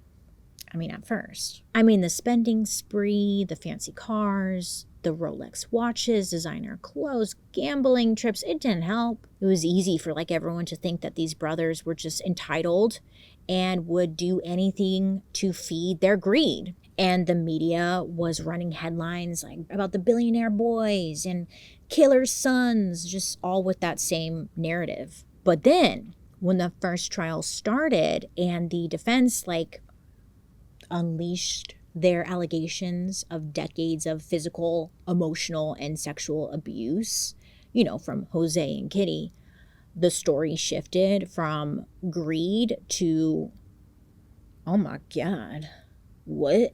I mean, at first. I mean, the spending spree, the fancy cars, the Rolex watches, designer clothes, gambling trips, it didn't help. It was easy for, like, everyone to think that these brothers were just entitled and would do anything to feed their greed. And the media was running headlines like about the billionaire boys and killer sons, just all with that same narrative. But then when the first trial started and the defense, like, unleashed their allegations of decades of physical, emotional, and sexual abuse, you know, from Jose and Kitty, the story shifted from greed to, oh my God, what?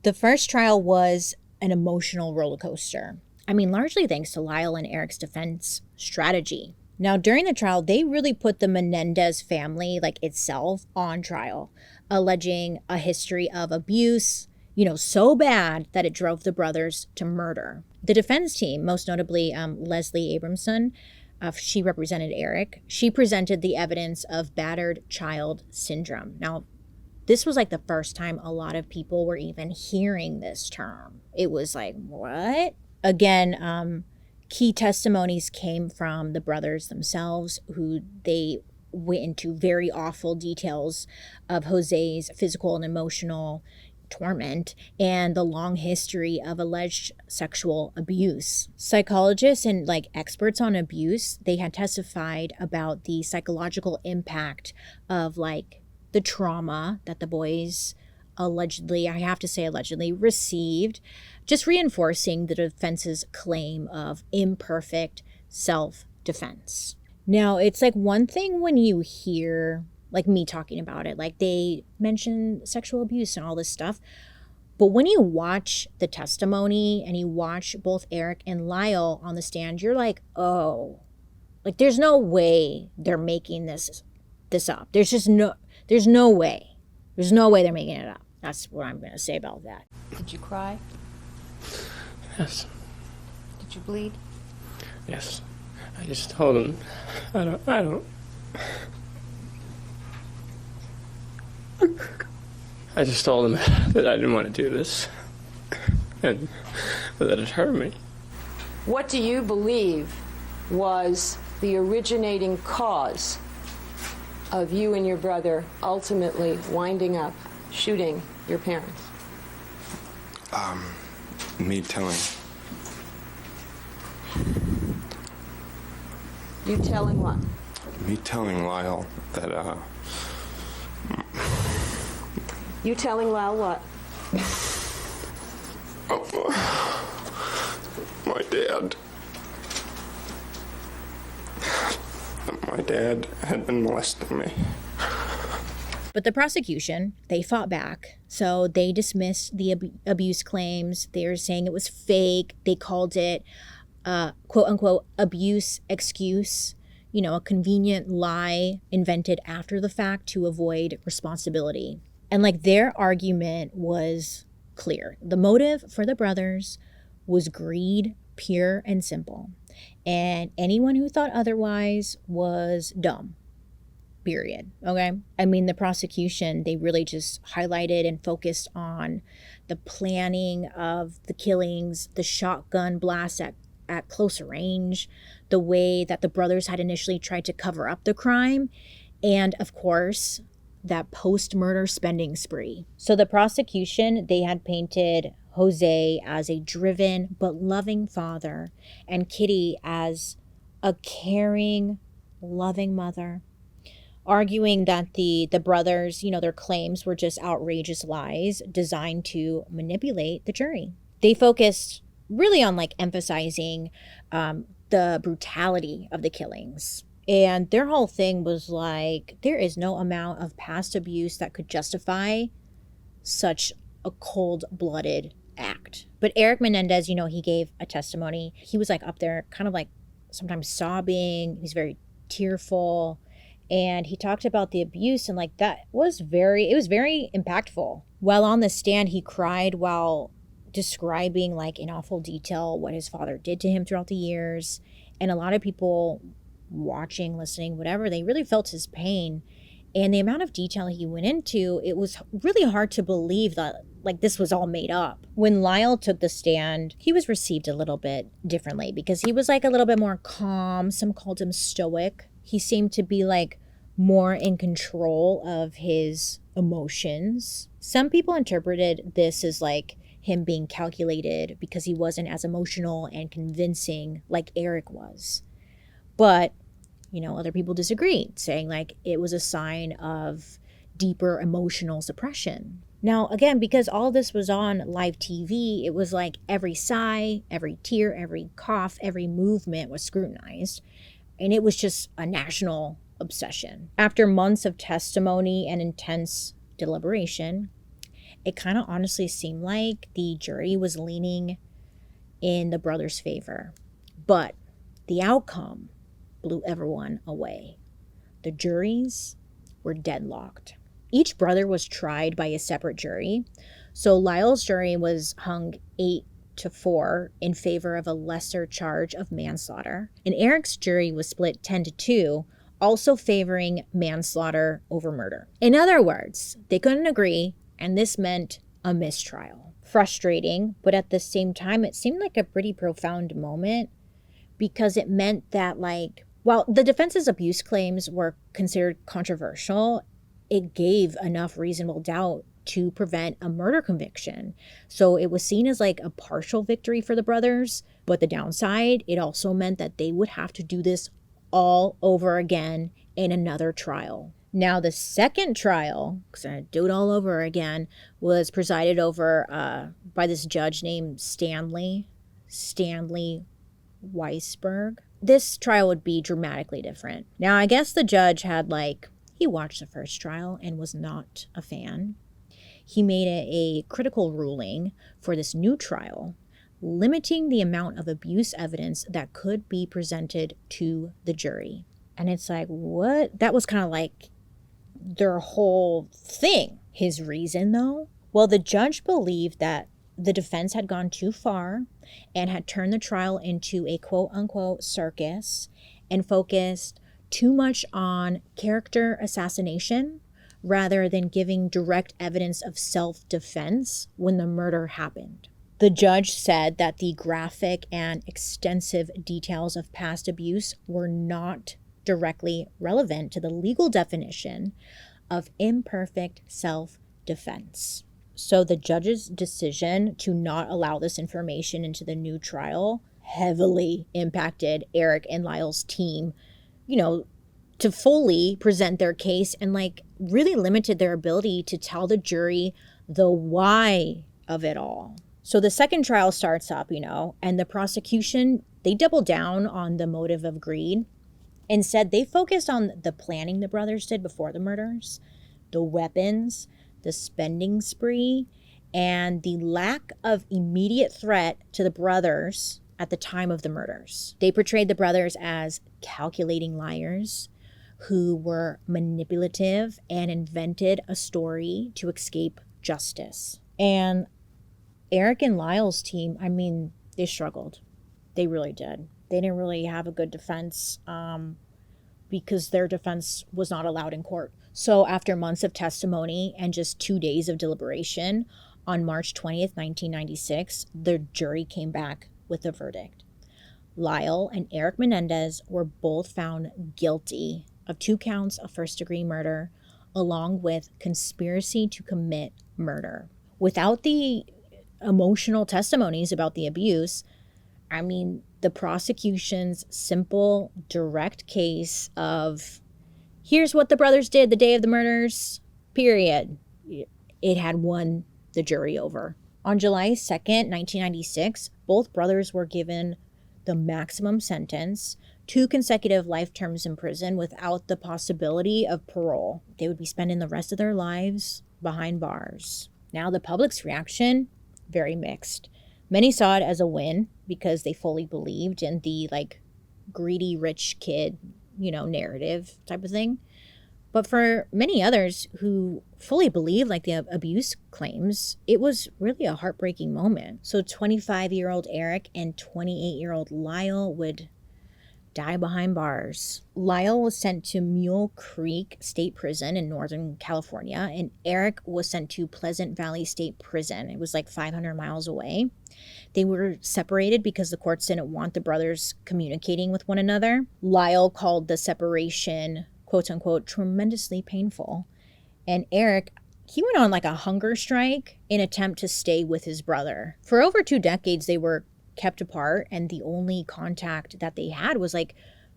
The first trial was an emotional roller coaster. I mean, largely thanks to Lyle and Eric's defense strategy. Now, during the trial, they really put the Menendez family, like, itself on trial, alleging a history of abuse, you know, so bad that it drove the brothers to murder. The defense team, most notably Leslie Abramson, she represented Eric. She presented the evidence of battered child syndrome. Now, this was like the first time a lot of people were even hearing this term. It was like, what? Again, key testimonies came from the brothers themselves, who they went into very awful details of Jose's physical and emotional torment and the long history of alleged sexual abuse. Psychologists and, like, experts on abuse, they had testified about the psychological impact of, like, the trauma that the boys allegedly, I have to say allegedly, received, just reinforcing the defense's claim of imperfect self-defense. Now, it's like one thing when you hear, like, me talking about it, like, they mention sexual abuse and all this stuff, but when you watch the testimony and you watch both Eric and Lyle on the stand, you're like, oh, like, there's no way they're making this up. There's no way. There's no way they're making it up. That's what I'm going to say about that. Did you cry? Yes. Did you bleed? Yes. I just told him, I don't. I just told him that I didn't want to do this. and that it hurt me. What do you believe was the originating cause of you and your brother ultimately winding up shooting your parents? Me telling. You telling what? Me telling Lyle that, You telling Lyle what? My dad had been molesting me. But the prosecution, they fought back. So they dismissed the abuse claims. They were saying it was fake. They called it, quote unquote, abuse excuse, a convenient lie invented after the fact to avoid responsibility. And their argument was clear. The motive for the brothers was greed, pure and simple. And anyone who thought otherwise was dumb. Period. Okay? The prosecution, they really just highlighted and focused on the planning of the killings, the shotgun blasts at closer range, the way that the brothers had initially tried to cover up the crime, and of course, that post-murder spending spree. So the prosecution, they had painted Jose as a driven but loving father, and Kitty as a caring, loving mother, arguing that the brothers, their claims were just outrageous lies designed to manipulate the jury. They focused really on emphasizing the brutality of the killings. And their whole thing was there is no amount of past abuse that could justify such a cold-blooded act. But Eric Menendez, he gave a testimony. He was up there kind of sometimes sobbing. He's very tearful. And he talked about the abuse, and it was very impactful. While on the stand, he cried while describing in awful detail what his father did to him throughout the years. And a lot of people watching, listening, whatever, they really felt his pain. And the amount of detail he went into, it was really hard to believe that this was all made up. When Lyle took the stand, he was received a little bit differently because he was a little bit more calm. Some called him stoic. He seemed to be more in control of his emotions. Some people interpreted this as him being calculated because he wasn't as emotional and convincing like Eric was. But, other people disagreed, saying it was a sign of deeper emotional suppression. Now, again, because all this was on live TV, it was every sigh, every tear, every cough, every movement was scrutinized. And it was just a national obsession. After months of testimony and intense deliberation, it kind of honestly seemed like the jury was leaning in the brothers' favor. But the outcome blew everyone away. The juries were deadlocked. Each brother was tried by a separate jury. So Lyle's jury was hung 8-4 in favor of a lesser charge of manslaughter. And Eric's jury was split 10-2, also favoring manslaughter over murder. In other words, they couldn't agree, and this meant a mistrial. Frustrating, but at the same time, it seemed like a pretty profound moment because it meant that while the defense's abuse claims were considered controversial, it gave enough reasonable doubt to prevent a murder conviction. So it was seen as a partial victory for the brothers, but the downside, it also meant that they would have to do this all over again in another trial. Now, the second trial, because I do it all over again, was presided over by this judge named Stanley Weisberg. This trial would be dramatically different. Now, I guess the judge had he watched the first trial and was not a fan. He made a critical ruling for this new trial, limiting the amount of abuse evidence that could be presented to the jury. And it's what? That was kind of their whole thing. His reason, though? Well, the judge believed that the defense had gone too far and had turned the trial into a quote-unquote circus and focused too much on character assassination rather than giving direct evidence of self-defense when the murder happened. The judge said that the graphic and extensive details of past abuse were not directly relevant to the legal definition of imperfect self-defense. So the judge's decision to not allow this information into the new trial heavily impacted Eric and Lyle's team, to fully present their case, and really limited their ability to tell the jury the why of it all. So the second trial starts up, and the prosecution, they doubled down on the motive of greed. Instead, they focused on the planning the brothers did before the murders, the weapons, the spending spree, and the lack of immediate threat to the brothers at the time of the murders. They portrayed the brothers as calculating liars who were manipulative and invented a story to escape justice. And Eric and Lyle's team, they struggled. They really did. They didn't really have a good defense because their defense was not allowed in court. So after months of testimony and just 2 days of deliberation, on March 20th, 1996, the jury came back with a verdict. Lyle and Eric Menendez were both found guilty of 2 counts of first-degree murder, along with conspiracy to commit murder. Without the emotional testimonies about the abuse, the prosecution's simple, direct case of, here's what the brothers did the day of the murders, period, it had won the jury over. On July 2nd, 1996, both brothers were given the maximum sentence, 2 consecutive life terms in prison without the possibility of parole. They would be spending the rest of their lives behind bars. Now, the public's reaction, very mixed. Many saw it as a win because they fully believed in the greedy rich kid, narrative type of thing. But for many others who fully believed the abuse claims, it was really a heartbreaking moment. So 25-year-old Eric and 28-year-old Lyle would die behind bars. Lyle was sent to Mule Creek State Prison in Northern California, and Eric was sent to Pleasant Valley State Prison. It was 500 miles away. They were separated because the courts didn't want the brothers communicating with one another. Lyle called the separation, quote unquote, tremendously painful. And Eric, he went on a hunger strike in attempt to stay with his brother. For over 2 decades, they were kept apart, and the only contact that they had was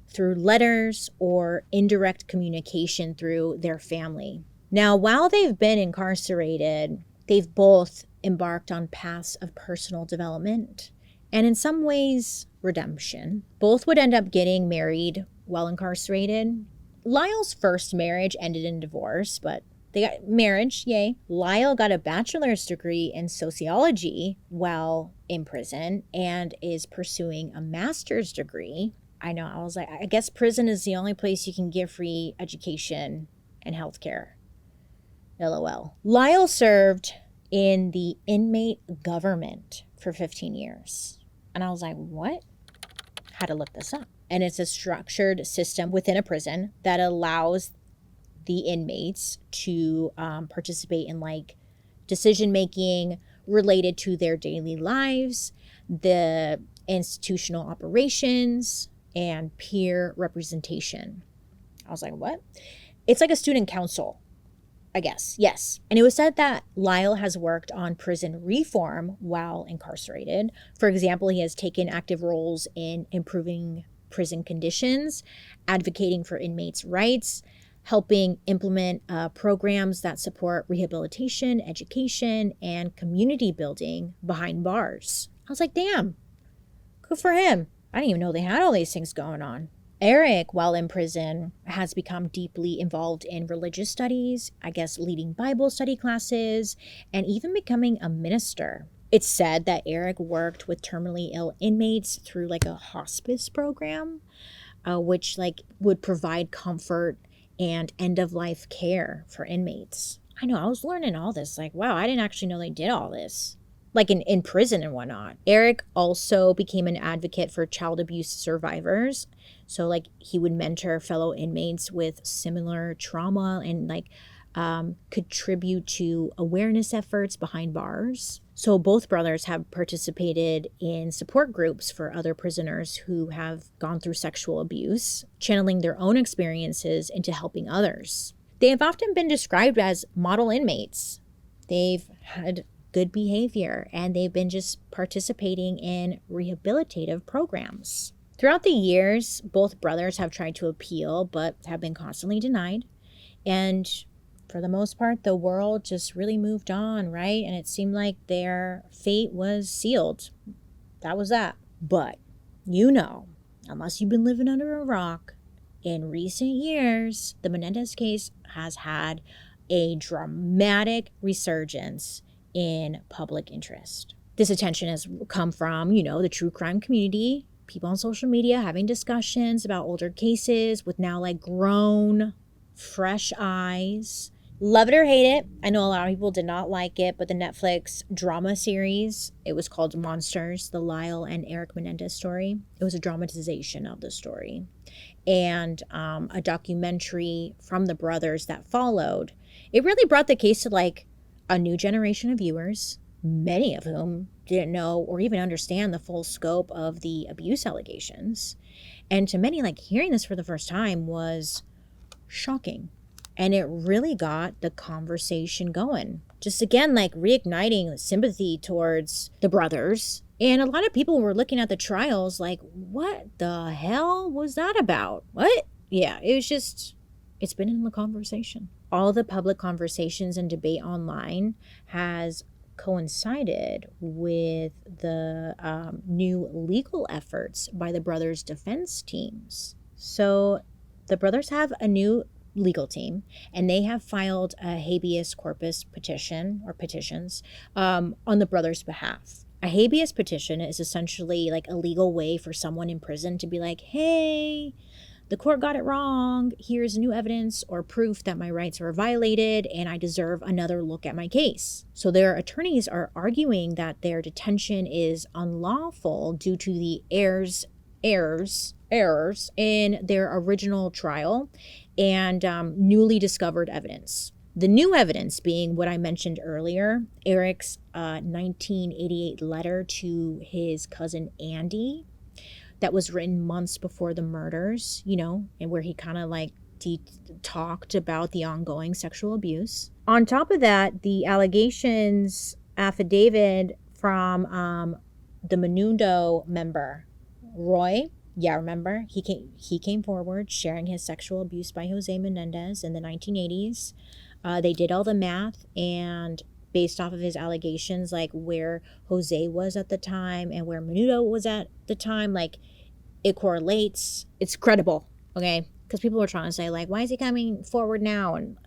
through letters or indirect communication through their family. Now, while they've been incarcerated, they've both embarked on paths of personal development and in some ways redemption. Both would end up getting married while incarcerated. Lyle's first marriage ended in divorce, but they got marriage, yay. Lyle got a bachelor's degree in sociology while in prison and is pursuing a master's degree. I know, I was I guess prison is the only place you can get free education and healthcare. LOL. Lyle served in the inmate government for 15 years. And I was what? Had to look this up. And it's a structured system within a prison that allows the inmates to participate in decision making related to their daily lives, the institutional operations, and peer representation. I was what? It's a student council, I guess. Yes. And it was said that Lyle has worked on prison reform while incarcerated. For example, he has taken active roles in improving prison conditions, advocating for inmates' rights, helping implement programs that support rehabilitation, education, and community building behind bars. I was damn, good for him. I didn't even know they had all these things going on. Eric, while in prison, has become deeply involved in religious studies, I guess leading Bible study classes, and even becoming a minister. It's said that Eric worked with terminally ill inmates through a hospice program, which would provide comfort and end-of-life care for inmates. I know, I was learning all this. Wow, I didn't actually know they did all this. In prison and whatnot. Eric also became an advocate for child abuse survivors. So, he would mentor fellow inmates with similar trauma and, contribute to awareness efforts behind bars. So both brothers have participated in support groups for other prisoners who have gone through sexual abuse, channeling their own experiences into helping others. They have often been described as model inmates. They've had good behavior and they've been just participating in rehabilitative programs. Throughout the years, both brothers have tried to appeal but have been constantly denied. And for the most part, the world just really moved on, right? And it seemed like their fate was sealed. That was that. But, unless you've been living under a rock, in recent years, the Menendez case has had a dramatic resurgence in public interest. This attention has come from, the true crime community, people on social media having discussions about older cases with now grown, fresh eyes. Love it or hate it. I know a lot of people did not like it, but the Netflix drama series, it was called Monsters, the Lyle and Eric Menendez story. It was a dramatization of the story. And a documentary from the brothers that followed. It really brought the case to a new generation of viewers, many of whom didn't know or even understand the full scope of the abuse allegations. And to many, hearing this for the first time was shocking. And it really got the conversation going. Just again, reigniting sympathy towards the brothers. And a lot of people were looking at the trials what the hell was that about? What? Yeah, it was just, it's been in the conversation. All the public conversations and debate online has coincided with the new legal efforts by the brothers' defense teams. So the brothers have a new legal team, and they have filed a habeas corpus petition or petitions on the brothers' behalf. A habeas petition is essentially a legal way for someone in prison to be hey, the court got it wrong. Here's new evidence or proof that my rights are violated and I deserve another look at my case. So their attorneys are arguing that their detention is unlawful due to the errors in their original trial and newly discovered evidence. The new evidence being what I mentioned earlier, Eric's 1988 letter to his cousin Andy that was written months before the murders, and where he kind of talked about the ongoing sexual abuse. On top of that, the allegations affidavit from the Menudo member, Roy. Yeah, remember? He came forward sharing his sexual abuse by Jose Menendez in the 1980s. They did all the math, and based off of his allegations, where Jose was at the time and where Menudo was at the time, it correlates. It's credible, okay? Because people were trying to say, why is he coming forward now? And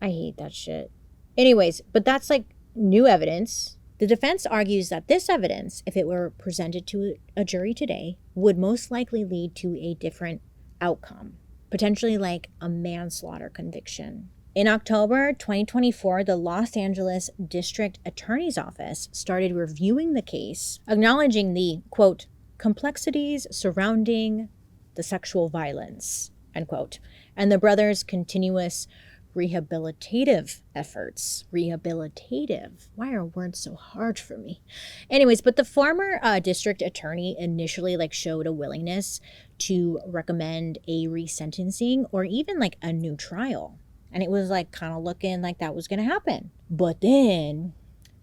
I hate that shit. Anyways, but that's new evidence. The defense argues that this evidence, if it were presented to a jury today, would most likely lead to a different outcome, potentially a manslaughter conviction. In October 2024, the Los Angeles District Attorney's Office started reviewing the case, acknowledging the, quote, complexities surrounding the sexual violence, end quote, and the brothers' continuous rehabilitative efforts. Rehabilitative. Why are words so hard for me? Anyways, but the former district attorney initially showed a willingness to recommend a resentencing or even a new trial. And it was kind of looking like that was going to happen. But then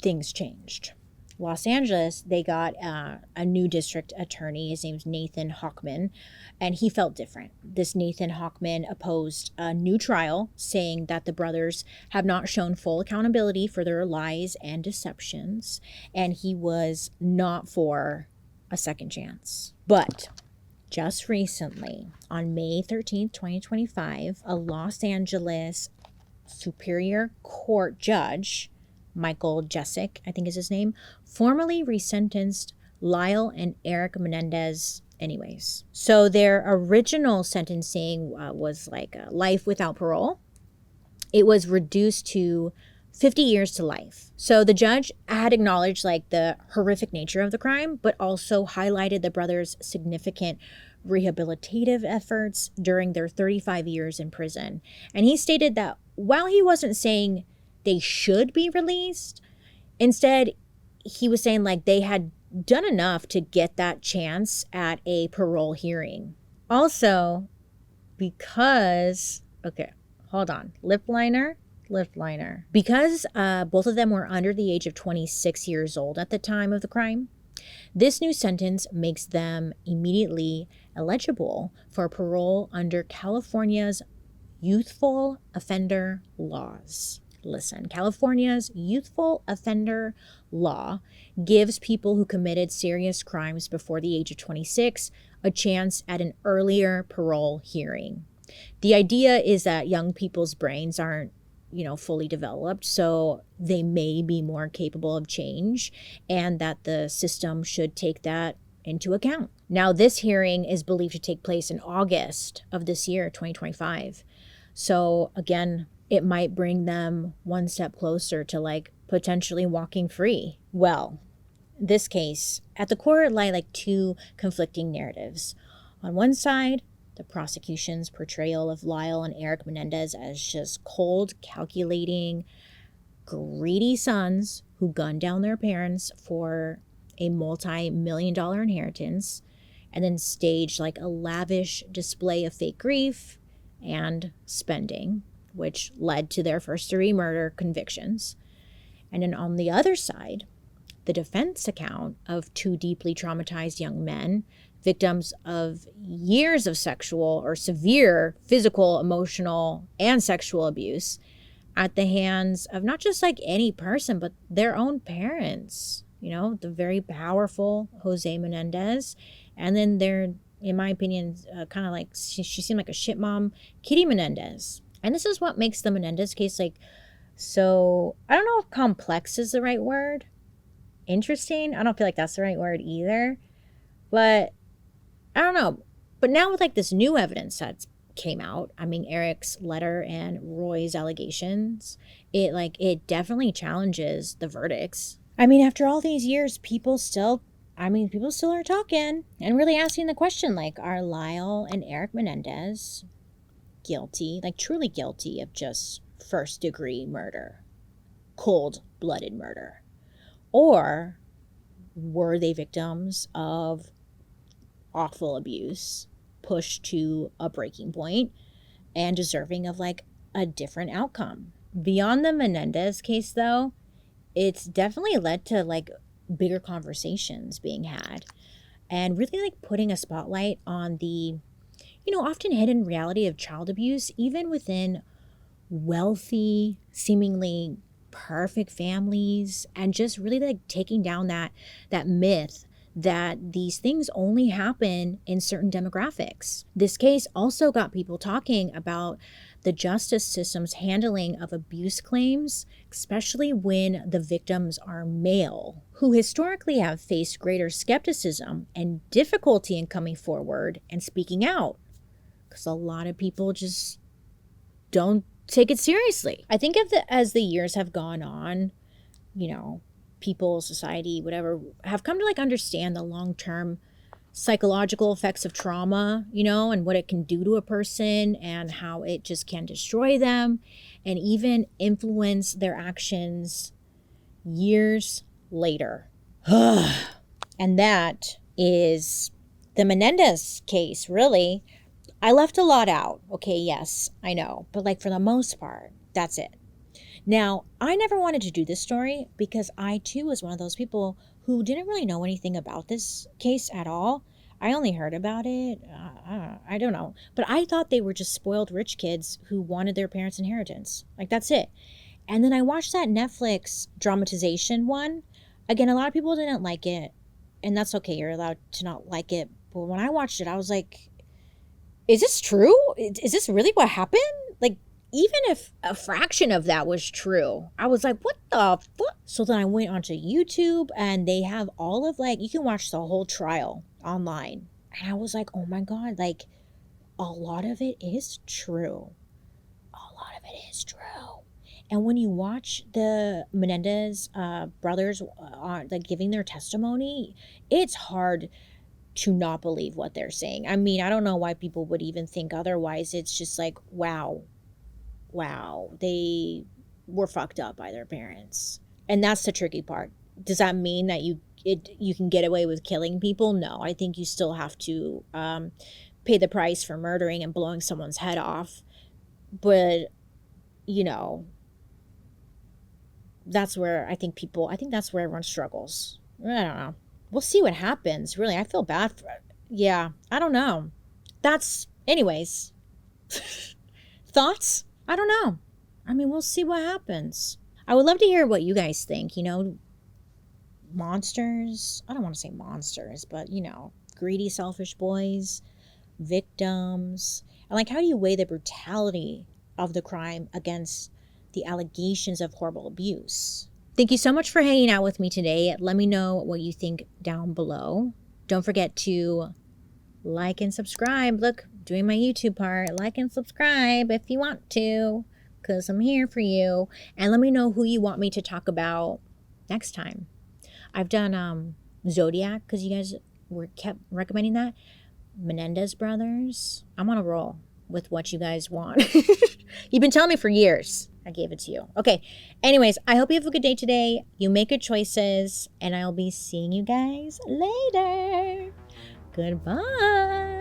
things changed. Los Angeles, they got a new district attorney. His name's Nathan Hochman, and he felt different. This Nathan Hochman opposed a new trial, saying that the brothers have not shown full accountability for their lies and deceptions, and he was not for a second chance. But just recently, on May 13th, 2025, a Los Angeles Superior Court judge, Michael Jessic, I think is his name, formally resentenced Lyle and Eric Menendez anyways. So their original sentencing was life without parole. It was reduced to 50 years to life. So the judge had acknowledged the horrific nature of the crime, but also highlighted the brothers' significant rehabilitative efforts during their 35 years in prison. And he stated that while he wasn't saying they should be released, instead, he was saying like they had done enough to get that chance at a parole hearing. Also, because, okay, hold on, lip liner. Because both of them were under the age of 26 years old at the time of the crime, this new sentence makes them immediately eligible for parole under California's youthful offender laws. Listen, California's youthful offender law gives people who committed serious crimes before the age of 26 a chance at an earlier parole hearing. The idea is that young people's brains aren't fully developed, so they may be more capable of change, and that the system should take that into account. Now, this hearing is believed to take place in August of this year, 2025. So again, it might bring them one step closer to like potentially walking free. Well, this case, at the core lie two conflicting narratives. On one side, the prosecution's portrayal of Lyle and Eric Menendez as just cold, calculating, greedy sons who gunned down their parents for a multi-million-dollar inheritance and then staged like a lavish display of fake grief and spending, which led to their first-degree murder convictions. And then on the other side, the defense account of two deeply traumatized young men, victims of years of sexual or severe physical, emotional, and sexual abuse at the hands of not just like any person, but their own parents, the very powerful Jose Menendez. And then their, in my opinion, kind of like, she seemed like a shit mom, Kitty Menendez. And this is what makes the Menendez case so, I don't know if complex is the right word. Interesting. I don't feel like that's the right word either. But I don't know. But now with this new evidence that came out, Eric's letter and Roy's allegations, it definitely challenges the verdicts. After all these years, people still are talking and really asking the question, are Lyle and Eric Menendez guilty, truly guilty of just first-degree murder, cold-blooded murder? Or were they victims of awful abuse, pushed to a breaking point, and deserving of a different outcome? Beyond the Menendez case, though, it's definitely led to bigger conversations being had and really putting a spotlight on the often hidden reality of child abuse, even within wealthy, seemingly perfect families, and just really taking down that myth that these things only happen in certain demographics. This case also got people talking about the justice system's handling of abuse claims, especially when the victims are male, who historically have faced greater skepticism and difficulty in coming forward and speaking out, because a lot of people just don't take it seriously. I think as the years have gone on, people, society, whatever, have come to understand the long-term psychological effects of trauma, and what it can do to a person and how it just can destroy them and even influence their actions years later. And that is the Menendez case, really. I left a lot out. Okay, yes, I know. But for the most part, that's it. Now, I never wanted to do this story because I too was one of those people who didn't really know anything about this case at all. I only heard about it. I don't know. But I thought they were just spoiled rich kids who wanted their parents' inheritance. That's it. And then I watched that Netflix dramatization one. Again, a lot of people didn't like it. And that's okay. You're allowed to not like it. But when I watched it, I was like, is this true? Is this really what happened? Even if a fraction of that was true, I was like, what the fuck? So then I went onto YouTube and they have all of you can watch the whole trial online. And I was like, oh my God, a lot of it is true. A lot of it is true. And when you watch the Menendez brothers giving their testimony, it's hard to not believe what they're saying. I mean, I don't know why people would even think otherwise. It's just like, wow, they were fucked up by their parents. And that's the tricky part. Does that mean that you can get away with killing people? No, I think you still have to pay the price for murdering and blowing someone's head off. But, you know, that's where I think that's where everyone struggles. I don't know. We'll see what happens. Really, I feel bad for it. Yeah, I don't know. Anyways. Thoughts? I don't know. I mean, we'll see what happens. I would love to hear what you guys think, you know, monsters. I don't want to say monsters, but, you know, greedy, selfish boys, victims. And like, how do you weigh the brutality of the crime against the allegations of horrible abuse? Thank you so much for hanging out with me today. Let me know what you think down below. Don't forget to like and subscribe. Look, doing my YouTube part. Like and subscribe if you want to, because I'm here for you. And let me know who you want me to talk about next time. I've done Zodiac, because you guys kept recommending that. Menendez brothers. I'm on a roll with what you guys want. You've been telling me for years. I gave it to you. Okay. Anyways, I hope you have a good day today. You make good choices, and I'll be seeing you guys later. Goodbye.